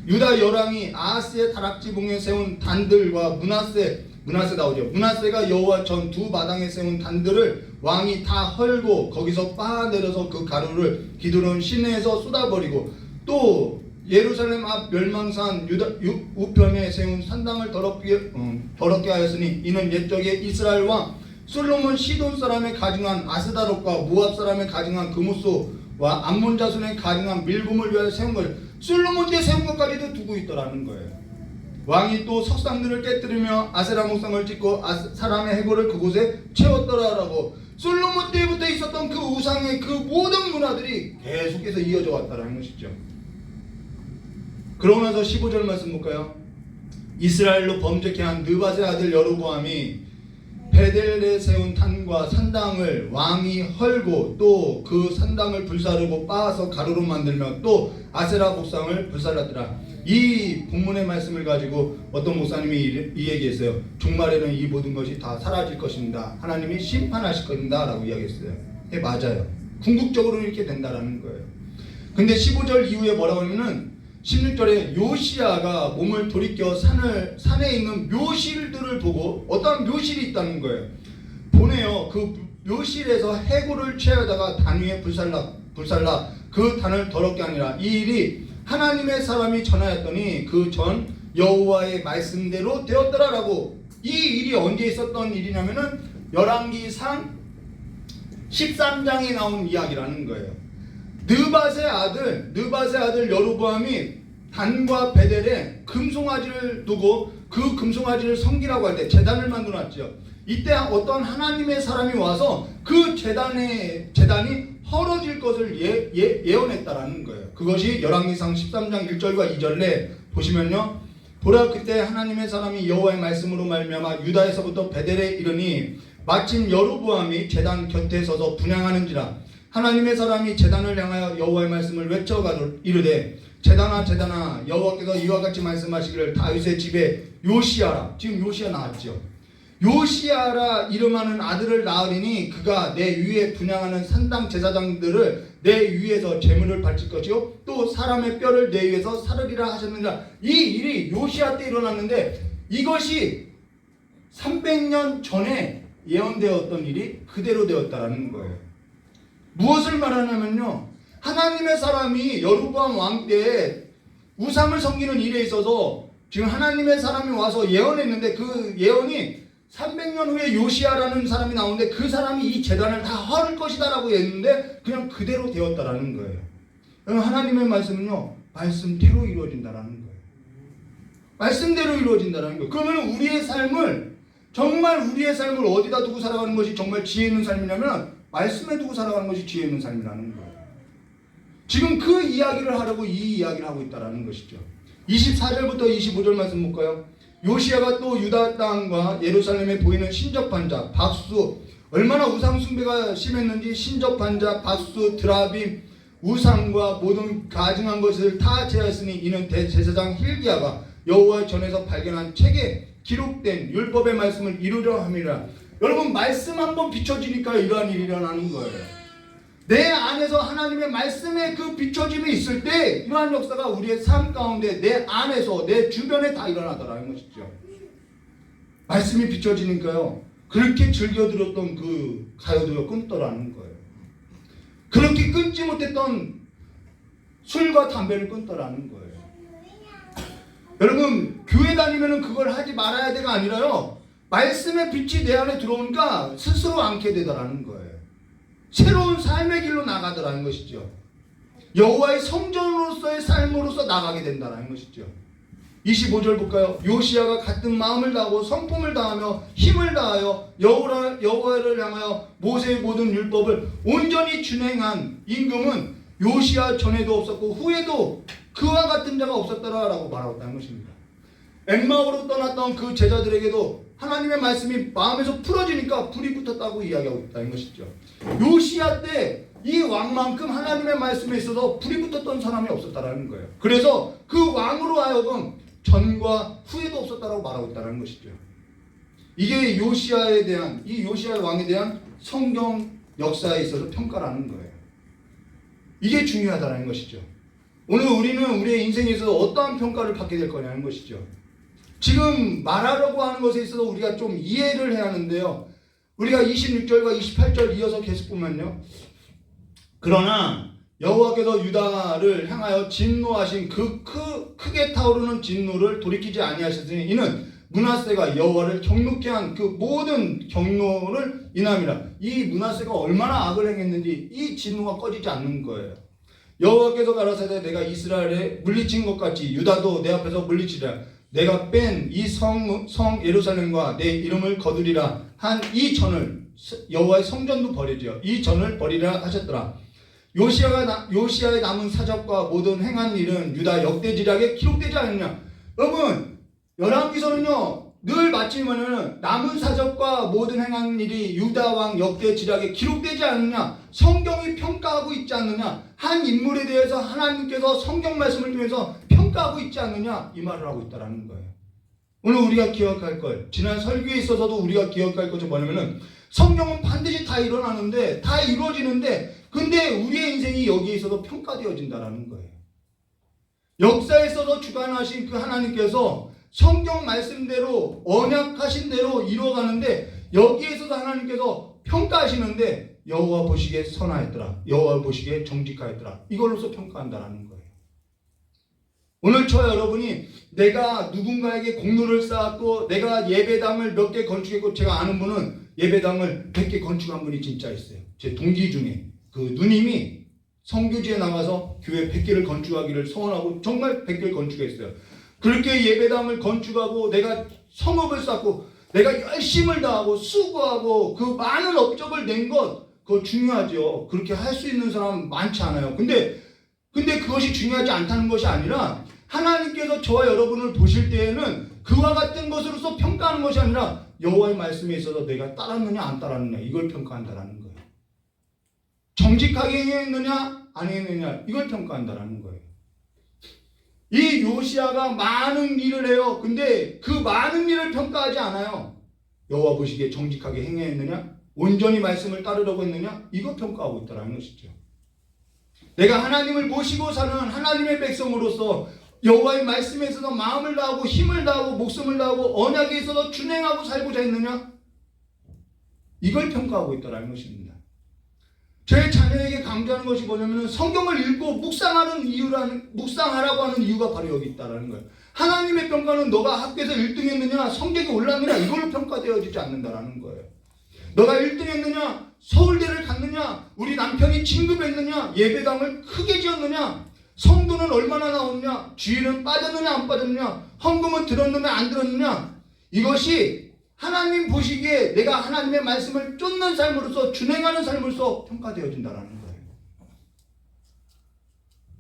유다 열왕이 아하스의 다락지붕에 세운 단들과 문하세 나오죠. 문하세가 여호와 전 두 마당에 세운 단들을 왕이 다 헐고 거기서 빻아내려서 그 가루를 기드론 시내에서 쏟아버리고 또 예루살렘 앞 멸망산 유다 우편에 세운 산당을 더럽게 하였으니 이는 옛적에 이스라엘 왕 솔로몬 시돈 사람의 가증한 아스다롯과 모압 사람의 가증한 그무스와 암몬 자손의 가증한 밀금을 위하여 세운 것, 솔로몬 때 세운 것까지도 두고 있더라는 거예요. 왕이 또 석상들을 깨뜨리며 아세라 목상을 짓고 사람의 해골을 그곳에 채웠더라라고 솔로몬 때부터 있었던 그 우상의 그 모든 문화들이 계속해서 이어져 왔다는 것이죠. 그러고 나서 15절 말씀 볼까요? 이스라엘로 범죄케 한 느밧의 아들 여로보암이 베델에 세운 탄과 산당을 왕이 헐고 또 그 산당을 불사르고 빻아서 가루로 만들며 또 아세라 목상을 불살랐더라. 이 본문의 말씀을 가지고 어떤 목사님이 이 얘기했어요. 종말에는 이 모든 것이 다 사라질 것입니다. 하나님이 심판하실 것입니다 라고 이야기했어요. 네, 맞아요. 궁극적으로 이렇게 된다라는 거예요. 근데 15절 이후에 뭐라고 하냐면은 16절에 요시야가 몸을 돌이켜 산에 있는 묘실들을 보고 어떠한 묘실이 있다는 거예요. 보내요. 그 묘실에서 해골을 취하다가 단 위에 불살라 그 단을 더럽게 하니라. 이 일이 하나님의 사람이 전하였더니 그 전 여호와의 말씀대로 되었더라라고. 이 일이 언제 있었던 일이냐면은 열왕기상 13장에 나온 이야기라는 거예요. 느밧의 아들 여로보암이 단과 베델에 금송아지를 두고 그 금송아지를 섬기라고 할 때 제단을 만들어놨죠. 이때 어떤 하나님의 사람이 와서 그 제단이 헐어질 것을 예언했다라는 거예요. 그것이 열왕기상 13장 1절과 2절에 보시면요. 보라 그때 하나님의 사람이 여호와의 말씀으로 말미암아 유다에서부터 베델에 이르니 마침 여로보암이 제단 곁에 서서 분향하는지라. 하나님의 사람이 제단을 향하여 여호와의 말씀을 외쳐가도 이르되 제단아 여호와께서 이와 같이 말씀하시기를 다윗의 집에 요시야라. 지금 요시야 나왔죠. 요시야라 이름하는 아들을 낳으리니 그가 내 위에 분향하는 산당 제사장들을 내 위에서 제물을 바칠 것이요 또 사람의 뼈를 내 위에서 사르리라 하셨느니라. 이 일이 요시야 때 일어났는데 이것이 300년 전에 예언되었던 일이 그대로 되었다라는 거예요. 무엇을 말하냐면요, 하나님의 사람이 여로보암 왕 때에 우상을 섬기는 일에 있어서 지금 하나님의 사람이 와서 예언했는데 그 예언이 300년 후에 요시야라는 사람이 나오는데 그 사람이 이 재단을 다 헐 것이다 라고 했는데 그냥 그대로 되었다라는 거예요. 하나님의 말씀은요, 말씀대로 이루어진다라는 거예요. 말씀대로 이루어진다라는 거예요. 그러면 우리의 삶을, 정말 우리의 삶을 어디다 두고 살아가는 것이 정말 지혜 있는 삶이냐면 말씀에 두고 살아가는 것이 지혜 있는 삶이라는 거예요. 지금 그 이야기를 하려고 이 이야기를 하고 있다라는 것이죠. 24절부터 25절 말씀 볼까요? 요시야가 또 유다 땅과 예루살렘에 보이는 신접반자, 박수, 얼마나 우상 숭배가 심했는지 신접반자, 박수, 드라빔, 우상과 모든 가증한 것을 다 제하였으니 이는 대제사장 hil기야가 여호와의 전에서 발견한 책에 기록된 율법의 말씀을 이루려 함이라. 여러분, 말씀 한번 비춰지니까 이러한 일이 일어나는 거예요. 내 안에서 하나님의 말씀의 그 비춰짐이 있을 때 이러한 역사가 우리의 삶 가운데 내 안에서 내 주변에 다 일어나더라는 것이죠. 말씀이 비춰지니까요, 그렇게 즐겨 들었던 그 가요도 끊더라는 거예요. 그렇게 끊지 못했던 술과 담배를 끊더라는 거예요. 여러분, 교회 다니면은 그걸 하지 말아야 돼가 아니라요, 말씀의 빛이 내 안에 들어오니까 스스로 않게 되더라는 거예요. 새로운 삶의 길로 나가더라는 것이죠. 여호와의 성전으로서의 삶으로서 나가게 된다는 것이죠. 25절 볼까요? 요시야가 같은 마음을 다하고 성품을 다하며 힘을 다하여 여호와를 향하여 모세의 모든 율법을 온전히 준행한 임금은 요시야 전에도 없었고 후에도 그와 같은 자가 없었더라라고 말하고 있다는 것입니다. 엠마오로 떠났던 그 제자들에게도 하나님의 말씀이 마음에서 풀어지니까 불이 붙었다고 이야기하고 있다는 것이죠. 요시야 때 이 왕만큼 하나님의 말씀에 있어서 불이 붙었던 사람이 없었다는 거예요. 그래서 그 왕으로 하여금 전과 후에도 없었다라고 말하고 있다는 것이죠. 이게 요시야에 대한, 이 요시야 왕에 대한 성경 역사에 있어서 평가라는 거예요. 이게 중요하다는 것이죠. 오늘 우리는 우리의 인생에 있어서 어떠한 평가를 받게 될 거냐는 것이죠. 지금 말하려고 하는 것에 있어서 우리가 좀 이해를 해야 하는데요. 우리가 26절과 28절 이어서 계속 보면요. 그러나 여호와께서 유다를 향하여 진노하신 그 크게 타오르는 진노를 돌이키지 아니하셨으니 이는 므낫세가 여호와를 경노케 한 그 모든 경노를 인함이라. 이 므낫세가 얼마나 악을 행했는지 이 진노가 꺼지지 않는 거예요. 여호와께서 가라사대 내가 이스라엘에 물리친 것 같이 유다도 내 앞에서 물리치리라. 내가 뺀 이 성 예루살렘과 내 이름을 거두리라 한 이 전을, 여호와의 성전도 버리지요. 이 전을 버리라 하셨더라. 요시야의 남은 사적과 모든 행한 일은 유다 역대지략에 기록되지 않느냐. 여러분, 열왕기서는요 늘 마치면은 남은 사적과 모든 행한 일이 유다 왕 역대지략에 기록되지 않느냐, 성경이 평가하고 있지 않느냐, 한 인물에 대해서 하나님께서 성경 말씀을 통해서 평가하고 있지 않느냐, 이 말을 하고 있다는 거예요. 오늘 우리가 기억할 것, 지난 설교에 있어서도 우리가 기억할 것이 뭐냐면은 성경은 반드시 다 일어나는데, 다 이루어지는데, 근데 우리의 인생이 여기에 있어서 평가되어진다는 거예요. 역사에 있어서 주관하신 그 하나님께서 성경 말씀대로 언약하신 대로 이루어가는데 여기에 있어서 하나님께서 평가하시는데 여호와 보시기에 선하였더라, 여호와 보시기에 정직하였더라, 이걸로서 평가한다는 거예요. 오늘 저와 여러분이 내가 누군가에게 공로를 쌓았고 내가 예배당을 몇 개 건축했고, 제가 아는 분은 예배당을 100개 건축한 분이 진짜 있어요. 제 동기 중에 그 누님이 성교지에 나가서 교회 100개를 건축하기를 소원하고 정말 100개를 건축했어요. 그렇게 예배당을 건축하고 내가 성읍을 쌓고 내가 열심을 다하고 수고하고 그 많은 업적을 낸 것, 그거 중요하죠. 그렇게 할 수 있는 사람 많지 않아요. 근데 그것이 중요하지 않다는 것이 아니라 하나님께서 저와 여러분을 보실 때에는 그와 같은 것으로서 평가하는 것이 아니라 여호와의 말씀에 있어서 내가 따랐느냐 안 따랐느냐, 이걸 평가한다는 거예요. 정직하게 행했느냐 안 행했느냐, 이걸 평가한다는 거예요. 이 요시야가 많은 일을 해요. 근데 그 많은 일을 평가하지 않아요. 여호와 보시기에 정직하게 행했느냐, 온전히 말씀을 따르려고 했느냐, 이거 평가하고 있다는 것이죠. 내가 하나님을 모시고 사는 하나님의 백성으로서 여호와의 말씀에 있어서 마음을 다하고 힘을 다하고 목숨을 다하고 언약에 있어서 준행하고 살고자 했느냐, 이걸 평가하고 있다는 것입니다. 제 자녀에게 강조하는 것이 뭐냐면 성경을 읽고 묵상하라고 하는 이유가 바로 여기 있다라는 거예요. 하나님의 평가는 너가 학교에서 1등 했느냐, 성적이 올랐느냐 이걸로 평가되어지지 않는다라는 거예요. 너가 1등 했느냐, 서울대를 갔느냐, 우리 남편이 진급했느냐, 예배당을 크게 지었느냐, 성도는 얼마나 나오느냐, 주일은 빠졌느냐 안 빠졌느냐, 헌금은 들었느냐 안 들었느냐, 이것이 하나님 보시기에 내가 하나님의 말씀을 쫓는 삶으로서 준행하는 삶으로서 평가되어진다는 거예요.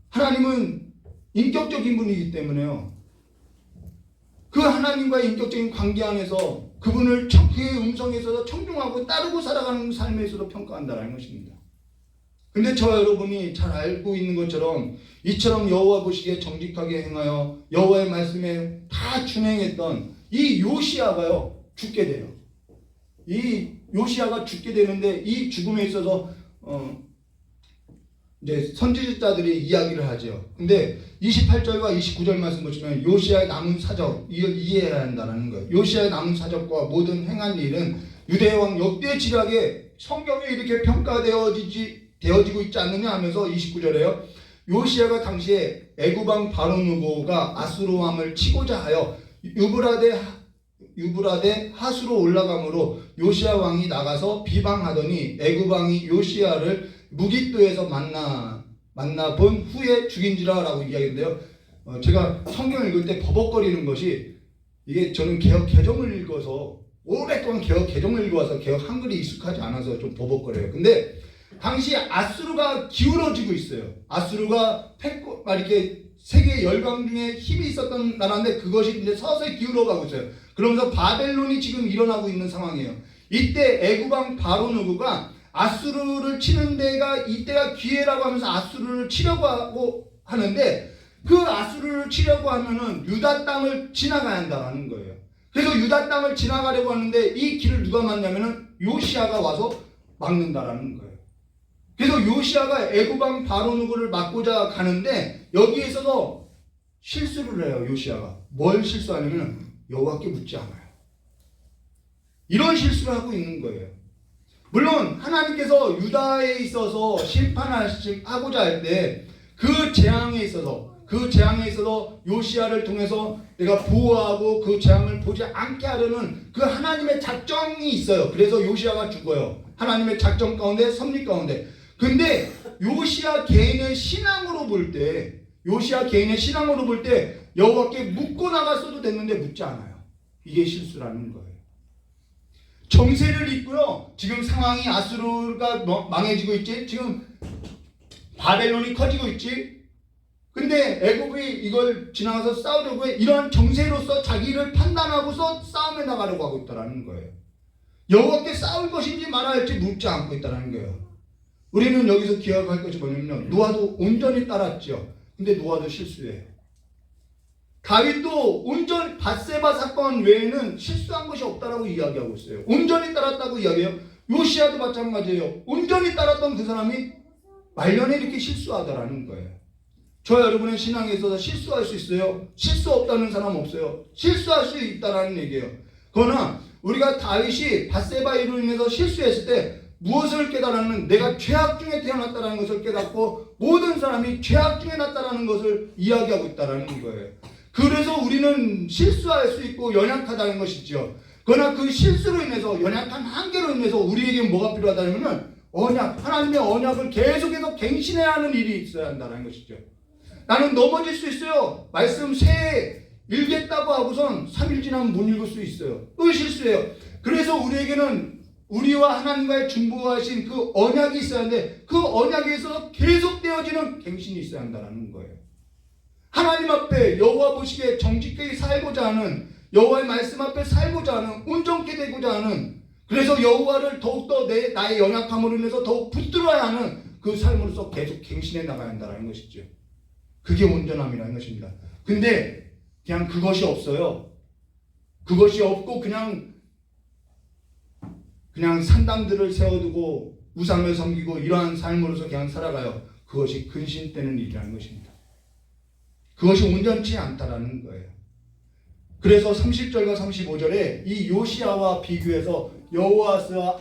하나님은 인격적인 분이기 때문에요. 그 하나님과의 인격적인 관계 안에서 그분을 그의 음성에 있어서 청중하고 따르고 살아가는 삶에 있어서 평가한다는 것입니다. 근데 저와 여러분이 잘 알고 있는 것처럼 이처럼 여호와 보시기에 정직하게 행하여 여호와의 말씀에 다 준행했던 이 요시야가요 죽게 돼요. 이 요시야가 죽게 되는데 이 죽음에 있어서 이제 선지자들이 이야기를 하죠. 근데 28절과 29절 말씀 보시면 요시야의 남은 사적 이걸 이해해야 한다는 거예요. 요시야의 남은 사적과 모든 행한 일은 유대 왕 역대 지략에 성경에 이렇게 되어지고 있지 않느냐 하면서 29절에요. 요시야가 당시에 애굽 왕 바로 누고가 아수르 왕을 치고자 하여 유브라데 하수로 올라가므로 요시야 왕이 나가서 비방하더니 애굽 왕이 요시야를 무깃도에서 만나 본 후에 죽인지라 라고 이야기했는데요. 제가 성경을 읽을 때 버벅거리는 것이 이게 저는 개혁 개정을 읽어서 오랫동안 개혁 개정을 읽어와서 개혁 한글이 익숙하지 않아서 좀 버벅거려요. 근데 당시 아수르가 기울어지고 있어요. 아수르가 이렇게 세계 열강 중에 힘이 있었던 나라인데 그것이 이제 서서히 기울어가고 있어요. 그러면서 바벨론이 지금 일어나고 있는 상황이에요. 이때 애굽 왕 바로 누구가 아수르를 치는 이때가 기회라고 하면서 아수르를 치려고 하고 하는데 그 아수르를 치려고 하면은 유다 땅을 지나가야 한다는 거예요. 그래서 유다 땅을 지나가려고 하는데 이 길을 누가 막냐면은 요시야가 와서 막는다라는 거예요. 그래서 요시야가 애굽 왕 바로 누구를 막고자 가는데 여기에 있어서 실수를 해요. 요시야가 뭘 실수하냐면 여호와께 묻지 않아요. 이런 실수를 하고 있는 거예요. 물론 하나님께서 유다에 있어서 심판하고자 할 때 그 재앙에 있어서 요시야를 통해서 내가 보호하고 그 재앙을 보지 않게 하려는 그 하나님의 작정이 있어요. 그래서 요시야가 죽어요. 하나님의 작정 가운데 섭리 가운데. 근데 요시야 개인의 신앙으로 볼 때 여호와께 묻고 나갔어도 됐는데 묻지 않아요. 이게 실수라는 거예요. 정세를 잇고요. 지금 상황이 아수르가 망해지고 있지. 지금 바벨론이 커지고 있지. 근데 애굽이 이걸 지나가서 싸우려고 해. 이러한 정세로서 자기를 판단하고서 싸움에 나가려고 하고 있다는 거예요. 여호와께 싸울 것인지 말아야 할지 묻지 않고 있다는 거예요. 우리는 여기서 기억할 것이 뭐냐면요. 노아도 온전히 따랐죠. 근데 노아도 실수해요. 다윗도 온전히 밧세바 사건 외에는 실수한 것이 없다라고 이야기하고 있어요. 온전히 따랐다고 이야기해요. 요시야도 마찬가지예요. 온전히 따랐던 그 사람이 말년에 이렇게 실수하더라는 거예요. 저 여러분의 신앙에 있어서 실수할 수 있어요? 실수 없다는 사람 없어요. 실수할 수 있다라는 얘기예요. 그러나 우리가 다윗이 밧세바로 인해서 실수했을 때 무엇을 깨달았냐면 내가 죄악 중에 태어났다는 것을 깨닫고 모든 사람이 죄악 중에 났다는 것을 이야기하고 있다는 거예요. 그래서 우리는 실수할 수 있고 연약하다는 것이죠. 그러나 그 실수로 인해서 연약한 한계로 인해서 우리에게 뭐가 필요하다면 언약, 하나님의 언약을 계속해서 갱신해야 하는 일이 있어야 한다는 것이죠. 나는 넘어질 수 있어요. 말씀 새해 읽겠다고 하고선 3일 지나면 못 읽을 수 있어요. 또 실수해요. 그래서 우리에게는 우리와 하나님과의 중보하신 그 언약이 있어야 하는데 그 언약에서 계속되어지는 갱신이 있어야 한다는 거예요. 하나님 앞에 여호와 보시기에 정직하게 살고자 하는, 여호와의 말씀 앞에 살고자 하는, 온전케 되고자 하는, 그래서 여호와를 더욱더 나의 연약함으로 인해서 더욱 붙들어야 하는 그 삶으로서 계속 갱신해 나가야 한다는 것이죠. 그게 온전함이라는 것입니다. 근데 그냥 그것이 없어요. 그것이 없고 그냥 산당들을 세워두고 우상을 섬기고 이러한 삶으로서 그냥 살아가요. 그것이 근심되는 일이라는 것입니다. 그것이 온전치 않다라는 거예요. 그래서 30절과 35절에 이 요시야와 비교해서 여호아스와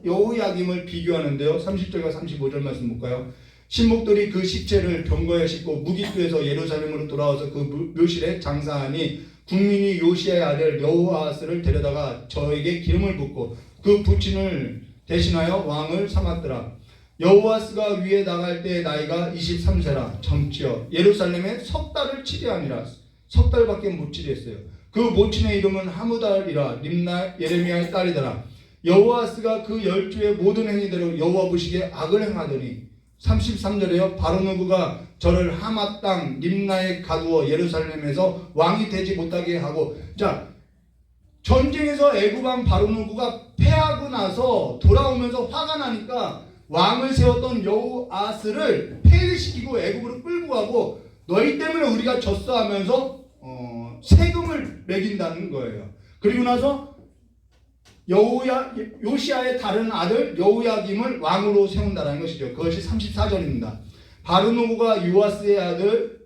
여호야김을 비교하는데요. 30절과 35절 말씀 볼까요? 신복들이 그 시체를 병거에 싣고 무기토에서 예루살렘으로 돌아와서 그 묘실에 장사하니 국민이 요시아의 아들 여호아스를 데려다가 저에게 기름을 붓고 그 부친을 대신하여 왕을 삼았더라. 여호아스가 위에 나갈 때 나이가 23세라 젊지요. 예루살렘에 석 달을 치리하니라. 석 달밖에 못 치리했어요. 그 모친의 이름은 하무달이라 림나 예레미야의 딸이더라. 여호아스가 그 10주의 모든 행위대로 여호와 보시기에 악을 행하더니 33절에요. 바로누구가 저를 하맛 땅 림나에 가두어 예루살렘에서 왕이 되지 못하게 하고, 자, 전쟁에서 애굽 왕 바로누구가 패하고 나서 돌아오면서 화가 나니까 왕을 세웠던 여호아스를 폐위시키고 애굽으로 끌고 가고 너희 때문에 우리가 졌어 하면서 세금을 매긴다는 거예요. 그리고 나서 요시아의 다른 아들 여호야김을 왕으로 세운다는 것이죠. 그것이 34절입니다. 바르누구가 요아스의 아들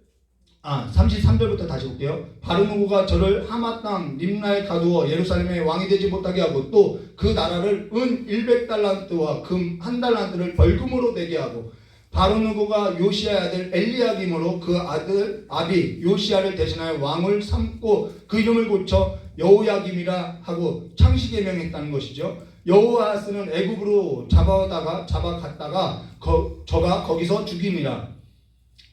33절부터 다시 볼게요. 바르누구가 저를 하맛 땅 림나에 가두어 예루살렘에 왕이 되지 못하게 하고 또 그 나라를 은 100달란트와 금 1달란트를 벌금으로 내게 하고 바르누구가 요시아의 아들 엘리야김으로 그 아들 아비 요시아를 대신하여 왕을 삼고 그 이름을 고쳐 여호야김이라 하고 창시계명했다는 것이죠. 여호아스는 애굽으로 잡아갔다가 저가 거기서 죽임이라.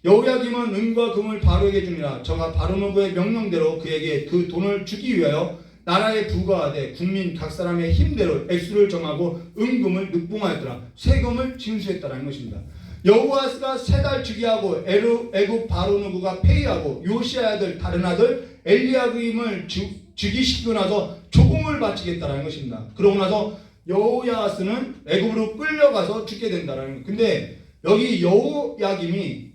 여호야김은 은과 금을 바로에게 주니라. 저가 바로누구의 명령대로 그에게 그 돈을 주기 위하여 나라에 부과하되 국민 각 사람의 힘대로 액수를 정하고 은금을 늑봉하였더라. 세금을 징수했다라는 것입니다. 여호아스가 3달 즉위하고 애굽 바로누구가 폐위하고 요시아의 아들 다른 아들 엘리야김을 즉위시키고 나서 조공을 바치겠다라는 것입니다. 그러고 나서 여호야스는 애굽으로 끌려가서 죽게 된다라는 것. 근데 여기 여호야김이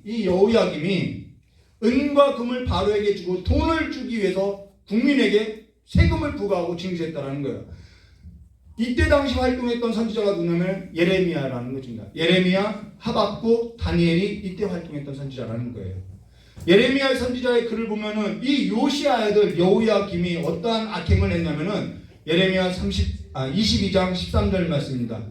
은과 금을 바로에게 주고 돈을 주기 위해서 국민에게 세금을 부과하고 징수했다라는 거예요. 이때 당시 활동했던 선지자가 누구냐면 예레미야라는 것입니다. 예레미야, 하박국, 다니엘이 이때 활동했던 선지자라는 거예요. 예레미야 선지자의 글을 보면은 이 요시아의 아들 여호야김이 어떠한 악행을 했냐면은 예레미야 22장 13절 말씀입니다.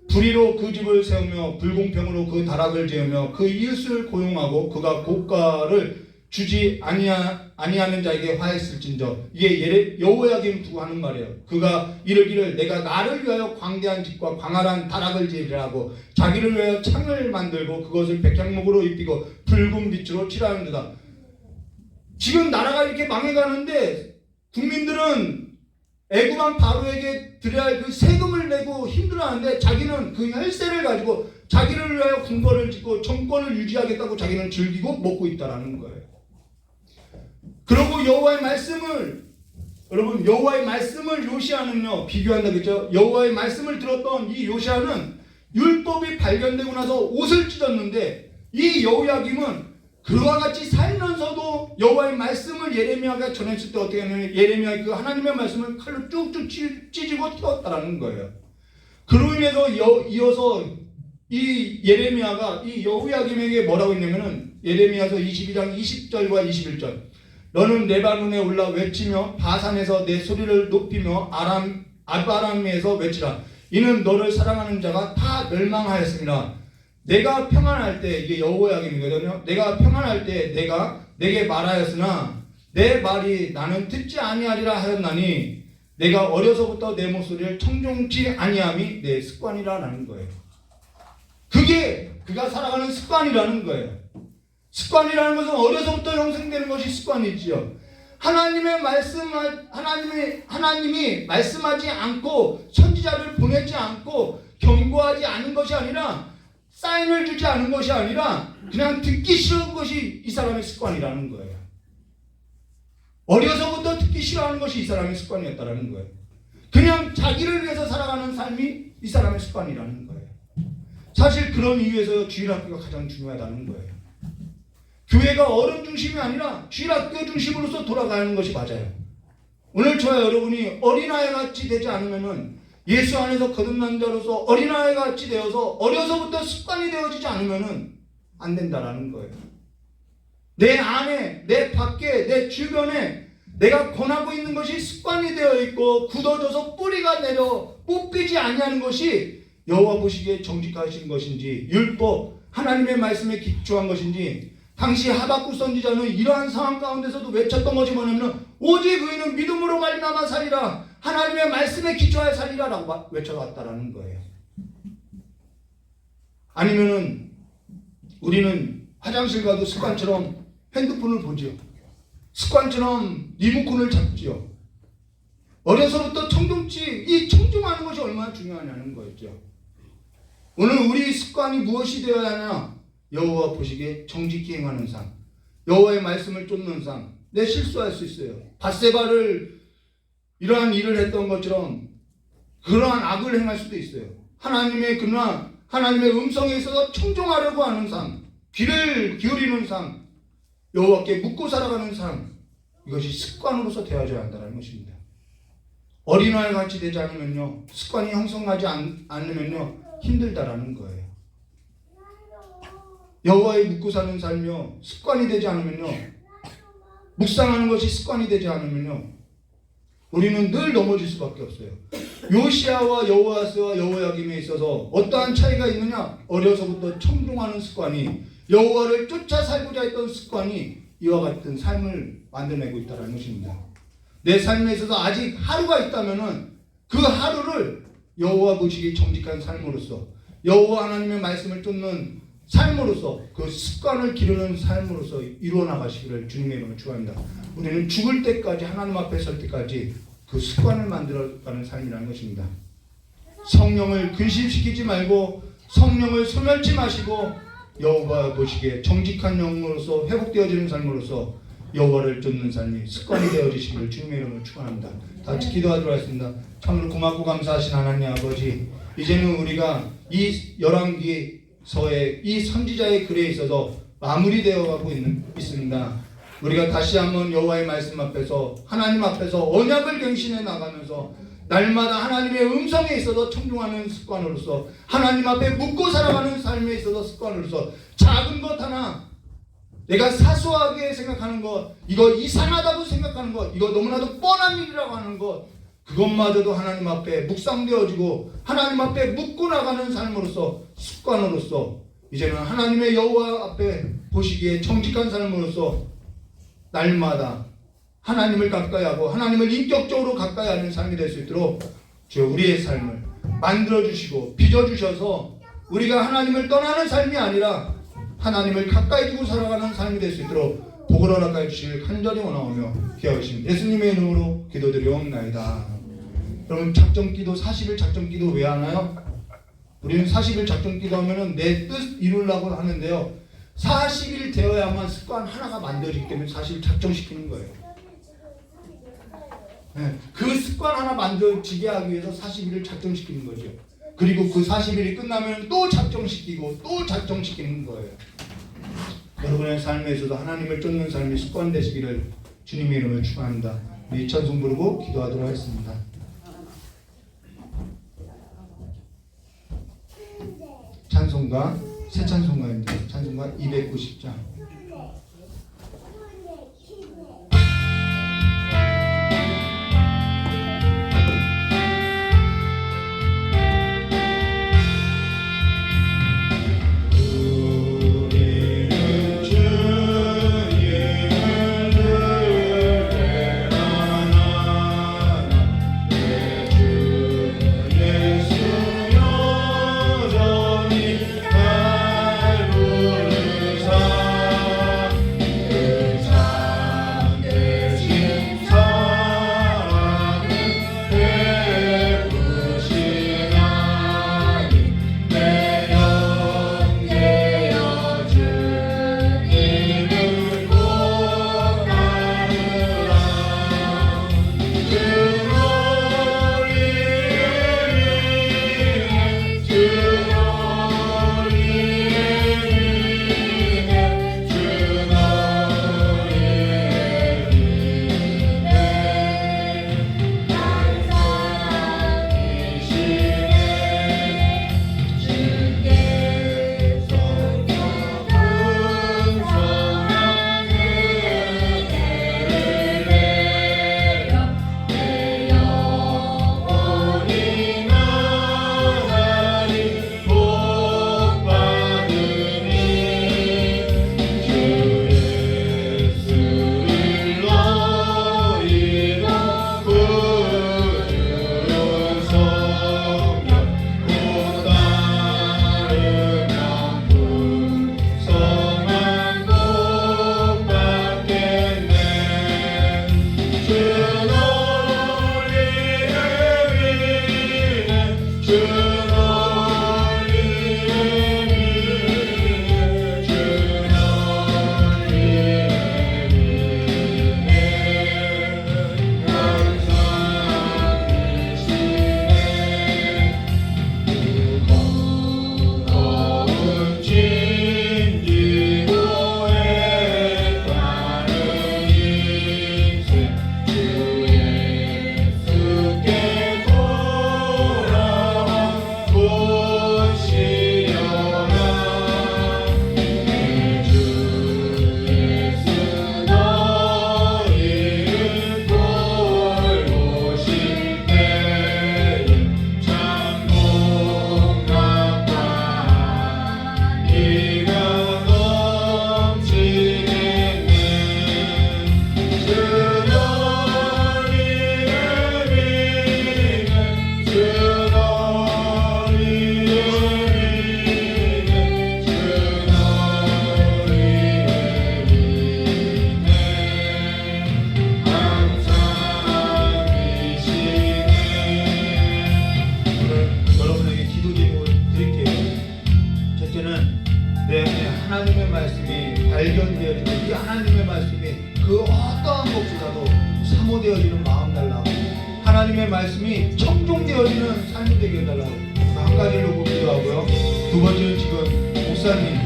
불의로 그 집을 세우며 불공평으로 그 다락을 지으며 그 이웃을 고용하고 그가 고가를 주지 아니하는 자에게 화했을진저. 이게 여호야김 두고 하는 말이에요. 그가 이르기를 내가 나를 위하여 광대한 집과 광활한 다락을 지으리라 하고 자기를 위하여 창을 만들고 그것을 백향목으로 입히고 붉은 빛으로 칠하는도다. 지금 나라가 이렇게 망해가는데 국민들은 애굽 왕 바로에게 드려야 할 그 세금을 내고 힘들어하는데 자기는 그 혈세를 가지고 자기를 위하여 궁궐을 짓고 정권을 유지하겠다고 자기는 즐기고 먹고 있다라는 거예요. 그리고 여호와의 말씀을 요시아는요 비교한다 그랬죠. 여호와의 말씀을 들었던 이 요시아는 율법이 발견되고 나서 옷을 찢었는데 이 여호야김은 그와 같이 살면서도 여호와의 말씀을 예레미야가 전했을 때 어떻게 하냐면 예레미야의 그 하나님의 말씀을 칼로 쭉쭉 찢고 태웠다라는 거예요. 그로 인해서 이어서 이 예레미야가 이 여호야김에게 뭐라고 했냐면은 예레미야서 22장 20절과 21절. 너는 레바논에 올라 외치며 바산에서 내 소리를 높이며 아바람에서 외치라. 이는 너를 사랑하는 자가 다 멸망하였습니다. 내가 평안할 때, 이게 여호야김이거든요. 내가 평안할 때 내가 내게 말하였으나 내 말이 나는 듣지 아니하리라 하였나니 내가 어려서부터 내 목소리를 청종치 아니함이 내 습관이라는 거예요. 그게 그가 살아가는 습관이라는 거예요. 습관이라는 것은 어려서부터 형성되는 것이 습관이지요. 하나님이 말씀하지 않고 선지자를 보내지 않고 경고하지 않은 것이 아니라 사인을 주지 않은 것이 아니라 그냥 듣기 싫은 것이 이 사람의 습관이라는 거예요. 어려서부터 듣기 싫어하는 것이 이 사람의 습관이었다는 거예요. 그냥 자기를 위해서 살아가는 삶이 이 사람의 습관이라는 거예요. 사실 그런 이유에서 주일학교가 가장 중요하다는 거예요. 교회가 어른 중심이 아니라 주일학교 중심으로서 돌아가는 것이 맞아요. 오늘 저와 여러분이 어린아이 같이 되지 않으면은 예수 안에서 거듭난 자로서 어린아이 같이 되어서 어려서부터 습관이 되어지지 않으면은 안 된다라는 거예요. 내 안에, 내 밖에, 내 주변에 내가 권하고 있는 것이 습관이 되어 있고 굳어져서 뿌리가 내려 뽑히지 아니하는 것이 여호와 보시기에 정직하신 것인지 율법 하나님의 말씀에 기초한 것인지 당시 하박국 선지자는 이러한 상황 가운데서도 외쳤던 것이 뭐냐면 오직 의인은 믿음으로 말미암아 살리라 하나님의 말씀에 기초하여 살리라 라고 외쳐왔다라는 거예요. 아니면은 우리는 화장실 가도 습관처럼 핸드폰을 보지요. 습관처럼 리모컨을 잡지요. 어려서부터 이 청중하는 것이 얼마나 중요하냐는 거였죠. 오늘 우리 습관이 무엇이 되어야 하나? 여호와 보시기에 정직히 행하는 삶, 여호와의 말씀을 쫓는 삶. 내 실수할 수 있어요. 밧세바를 이러한 일을 했던 것처럼 그러한 악을 행할 수도 있어요. 하나님의 음성에 있어서 청종하려고 하는 삶, 귀를 기울이는 삶, 여호와께 묻고 살아가는 삶, 이것이 습관으로서 되어져야 한다는 것입니다. 어린아이 같이 되지 않으면요, 습관이 형성하지 않으면요 힘들다라는 거예요. 여호와에 묻고 사는 삶이요 습관이 되지 않으면요, 묵상하는 것이 습관이 되지 않으면요 우리는 늘 넘어질 수밖에 없어요. 요시아와 여호아스와 여호야김에 있어서 어떠한 차이가 있느냐? 어려서부터 청종하는 습관이, 여호와를 쫓아 살고자 했던 습관이 이와 같은 삶을 만들어내고 있다는 것입니다. 내 삶에 있어서 아직 하루가 있다면은 그 하루를 여호와 보시기 정직한 삶으로서, 여호와 하나님의 말씀을 쫓는 삶으로서, 그 습관을 기르는 삶으로서 이루어 나가시기를 주님의 이름으로 축원합니다. 우리는 죽을 때까지 하나님 앞에 설 때까지 그 습관을 만들어가는 삶이라는 것입니다. 성령을 근심시키지 말고 성령을 소멸치 마시고 여호와 보시기에 정직한 영으로서 회복되어지는 삶으로서 여호와를 쫓는 삶이 습관이 되어지시기를 주님의 이름으로 축원합니다. 다 같이 기도하도록 하겠습니다. 참으로 고맙고 감사하신 하나님 아버지, 이제는 우리가 이 열왕기서의 이 선지자의 글에 있어서 마무리되어 가고 있습니다. 우리가 다시 한번 여호와의 말씀 앞에서, 하나님 앞에서 언약을 갱신해 나가면서 날마다 하나님의 음성에 있어서 청중하는 습관으로서, 하나님 앞에 묻고 살아가는 삶에 있어서 습관으로서, 작은 것 하나, 내가 사소하게 생각하는 것, 이거 이상하다고 생각하는 것, 이거 너무나도 뻔한 일이라고 하는 것, 그것마저도 하나님 앞에 묵상되어지고 하나님 앞에 묻고 나가는 삶으로서, 습관으로서 이제는 하나님의 여호와 앞에 보시기에 정직한 삶으로서 날마다 하나님을 가까이하고 하나님을 인격적으로 가까이하는 삶이 될 수 있도록 주여 우리의 삶을 만들어주시고 빚어주셔서 우리가 하나님을 떠나는 삶이 아니라 하나님을 가까이 두고 살아가는 삶이 될 수 있도록 복을 허락하여 주시길 간절히 원하오며 기도하십니다. 예수님의 이름으로 기도드리옵나이다. 여러분, 작정기도 40일 작정기도 왜 하나요? 우리는 40일 작정기도 하면은 내 뜻 이루려고 하는데요, 40일 되어야만 습관 하나가 만들어지기 때문에 40일 작정시키는 거예요. 네, 그 습관 하나 만들어지게 하기 위해서 40일을 작정시키는 거죠. 그리고 그 40일이 끝나면 또 작정시키고 또 작정시키는 거예요. 여러분의 삶에 있어서 하나님을 쫓는 삶이 습관 되시기를 주님의 이름을 축원합니다. 우리 찬송 부르고 기도하도록 하겠습니다. 찬송가, 새 찬송가입니다. 찬송가 290장. 내 안에 하나님의 말씀이 발견되어지고 이 하나님의 말씀이 그 어떠한 것보다도 사모되어지는 마음 달라고 하나님의 말씀이 청종되어지는 삶이 되게 해달라고 한 가지를 놓고 기도하고요. 두 번째는 지금 목사님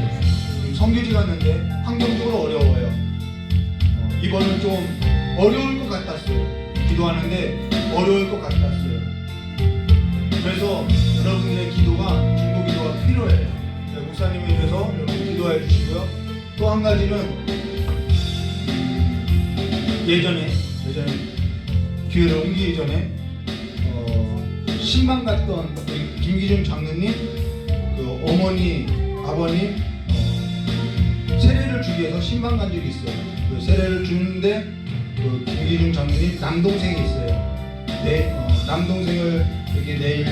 선교지 갔는데 환경적으로 어려워요. 이번은 좀 어려울 것 같았어요. 기도하는데 어려울 것 같았어요. 그래서 여러분들의 기도가 중보 기도가 필요해요. 목사님을 위해서 여러분 기도해 주시고요. 또 한 가지는 예전에 교회를 옮기기 전에 신방 갔던 김기중 장로님 그 어머니 아버님 세례를 주기 위해서 신방 간 적이 있어요. 그 세례를 주는데 그 김기중 장로님 남동생이 있어요. 남동생을 이렇게 내일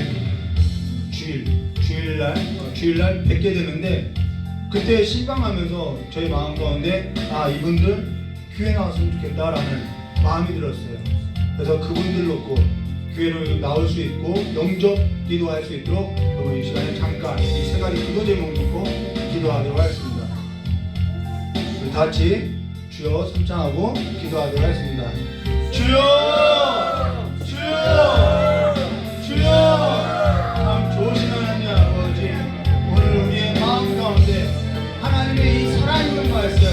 주일날 뵙게 되는데 그때 신방하면서 저희 마음 가운데 이분들 교회 나왔으면 좋겠다라는 마음이 들었어요. 그래서 그분들 놓고 교회로 나올 수 있고 영접 기도할 수 있도록 여러분 이 시간에 잠깐 이 세 가지 기도 제목 놓고 기도하도록 하겠습니다. 우리 다 같이 주여 삼창하고 기도하도록 하겠습니다. 주여 참 좋으신 하나님 아버지, 오늘 우리의 마음 가운데 하나님의 이 살아있는 말씀,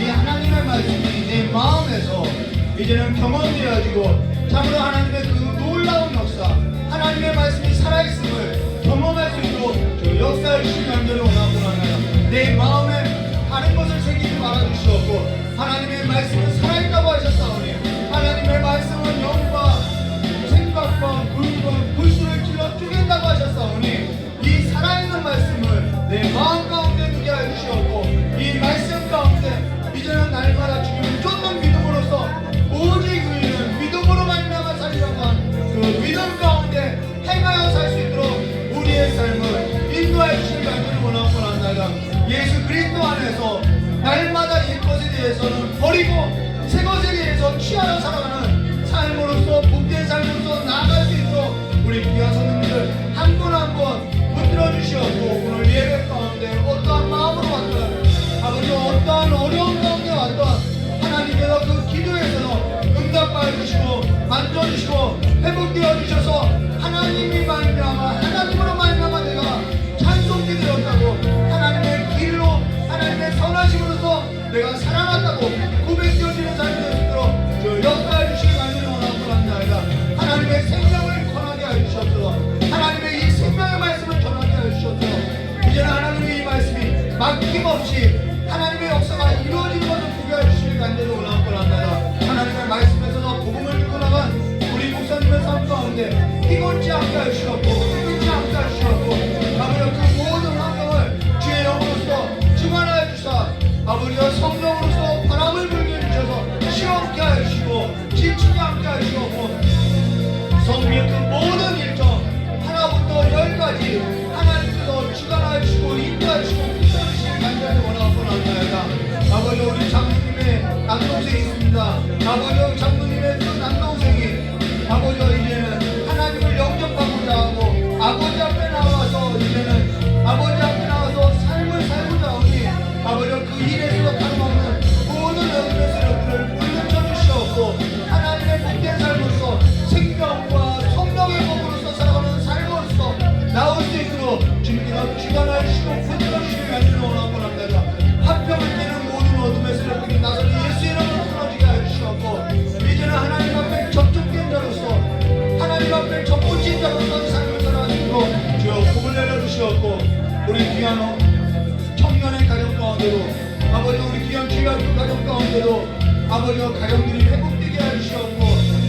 이 하나님의 말씀이 내 마음에서 이제는 경험되어지고 참으로 하나님의 그 놀라운 역사, 하나님의 말씀이 살아있음을 경험할 수 있도록 저 역사의 시간들을 원하구나. 내 마음에 다른 것을 새기지 말아주시옵고 하나님의 말씀은 살아있다고 하셨사오니 하나님의 말씀은 영과 생각과 불수를 찔러 쪼갠다고 하셨사오니 이 살아있는 말씀을 내 마음 가운데 두게 해주시옵고 이 말씀 가운데 이제는 날마다 주님을 쫓는 믿음으로써 오직 우리는 믿음으로 말미암아 살리라고 한 그 믿음 가운데 행하여 살 수 있도록 우리의 삶을 인도해 주실 간절히 원하고 한다가 예수 그리스도 안에서 날마다 이 것에 대해서는 버리고 새 것에 대해서 취하여 살아가는 삶으로서 복된 삶으로서 나아갈 수 있도록 우리 귀한 성도님들 한 분 한 분 붙들어 주시옵고 오늘 예배 가운데 어떠한 마음으로 왔던 아버지 어떠한 어려운 가운데 왔던 하나님께서 그 기도에서 응답받아 주시고 만져주시고 회복되어 주셔서 하나님이 말미암아 하나님으로 말미암아 내가 찬송이 되었다고 하나님의 길로 하나님의 선하심으로서 내가 살아났다고 고백되어지는 삶이 될 수 있도록 저 역사해 주시기 간절히 원하고 합니다. 하나님의 생명을 권하게 해주셨도록 하나님의 이 생명의 말씀을 전하게 해주셨도록 이제는 하나님의 이 말씀이 막힘없이 하나님의 역사가 이루어지는 것을 보게 해주시기 간절히 원하고 합니다. 하나님의 말씀에서도 복음을 들고 나간 우리 목사님의 삶 가운데 피곤치 않게 하시옵고 힘들지 않게 하시옵고 아버지 그 모든 환경을 주의 영으로서 주관하여 주사 아버지와 성령으로서 바람을 불게 해주셔서 시험케 하시고 지치지 않게 하시옵고 성령의 그 모든 일정 하나부터 열까지 하나님께서 주관하여 주시고 인도하여 주시고 붙들으시길 간절히 원하고 합니다. 아버지 우리 장로님의 남동생이 있습니다. 아버지 장로님의 그 남동생이 아버지 이제는 하나님을 영접하고자 하고 아버지 앞에 나와서 이제는 아버지 앞에 나와서 삶을 살고자 하니 아버지 그 일에서 다름없는 모든 영혼의 세력들을 물리쳐 주시옵고 하나님의 복된 삶으로서 생명과 성령의 복으로서 살아가는 삶으로서 나올 수 있도록 주님께서 주관하여 주시고 붙들어 주시길 간절히 원하고 합니다. 화평을 깨는 모든 어둠의 세력들이 나서는 예수 이름으로 끊어지게 하여 주시옵고 이제는 하나님 앞에 접촉된 자로서 하나님 앞에 접붙인 자로서 삶을 살아가시고 주여 복을 내려주시옵고 우리 귀한 청년의 가정 가운데도 아버지 우리 귀한 주일학교 가정 가운데도 아버지와 가정들이 회복되게 하시옵고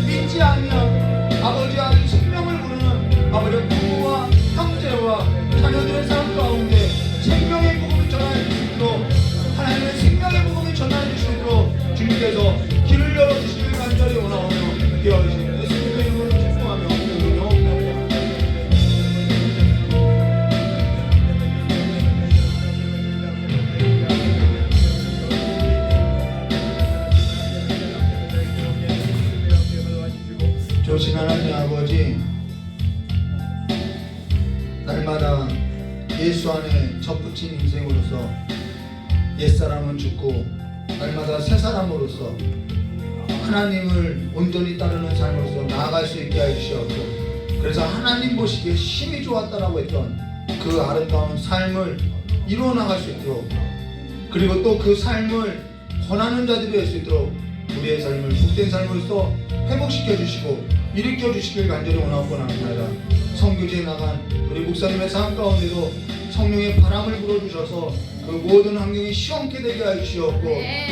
믿지 아니한 아버지와 생명을 부르는 아버지 부모와 형제와 자녀들의 삶 가운데 생명의 복음을 전하여 주시도록 하나님의 생명의 복음을 전하여 주시도록 주님께서 길을 열어주시길 간절히 원하오며 기도하시는 예수님의 이름으로 축복하며 기도하옵나이다. 좋으신 하나님 아버지 사람으로서 옛사람은 죽고 날마다 새 사람으로서 하나님을 온전히 따르는 삶으로서 나아갈 수 있게 해주시었고, 그래서 하나님 보시기에 힘이 좋았다라고 했던 그 아름다운 삶을 이루어 나갈 수 있도록, 그리고 또 그 삶을 권하는 자들이 될 수 있도록 우리의 삶을 복된 삶으로서 회복시켜 주시고 일으켜 주시길 간절히 원하옵나이다. 선교지에 나간 우리 목사님의 삶 가운데도 성령의 바람을 불어주셔서 그 모든 환경이 시원케 되게 해주시었고,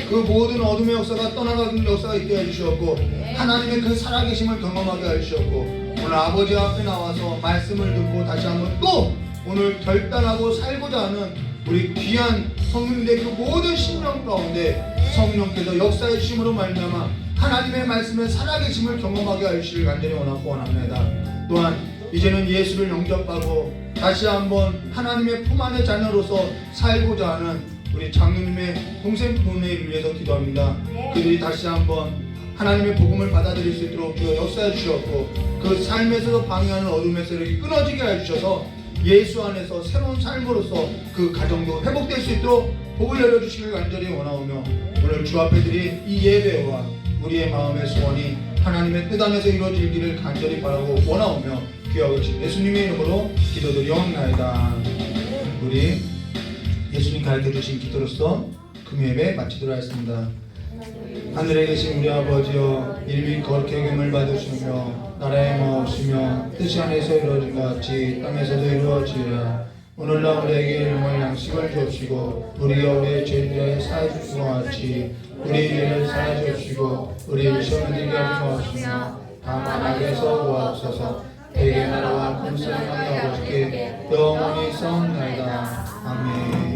그 모든 어둠의 역사가 떠나가는 역사가 있게 해주시었고, 하나님의 그 살아계심을 경험하게 해주시었고, 오늘 아버지 앞에 나와서 말씀을 듣고 다시 한번 또 오늘 결단하고 살고자 하는 우리 귀한 성령님의 그 모든 심령 가운데 성령께서 역사의 주심으로 말미암아 하나님의 말씀에 살아계심을 경험하게 하시길 간절히 원하고 원합니다. 또한 이제는 예수를 영접하고 다시 한번 하나님의 품 안의 자녀로서 살고자 하는 우리 장로님의 동생분을 위해서 기도합니다. 그들이 다시 한번 하나님의 복음을 받아들일 수 있도록 주여 역사해 주셨고, 그 삶에서도 방해하는 어둠의 세력이 끊어지게 해주셔서 예수 안에서 새로운 삶으로서 그 가정도 회복될 수 있도록 복을 내려주시길 간절히 원하오며, 오늘 주 앞에 드린 이 예배와 우리의 마음의 소원이 하나님의 뜻 안에서 이루어지기를 간절히 바라고 원하오며 귀하신 예수님의 이름으로 기도드리옵나이다. 우리 예수님 가르쳐주신 기도로서 금요예배 마치도록 하겠습니다. 하늘에 계신 우리 아버지여, 이름이 거룩히 여김을 받으시며 나라의 마옵시며 뜻이 하늘에서 이루어진 것 같이 땅에서도 이루어지리라. 오늘날 우리에게 일용할 양식을 주옵시고, 우리가 우리의 죄인들을 사하여 주신 것 같이 우리 죄를 사하여 주옵시고, 우리를 시험에 들게 하지 마옵시며 다만 악에서 구하옵소서. 대개 나라와 권세를 아버지께 영원히 싸움나이다. 아멘.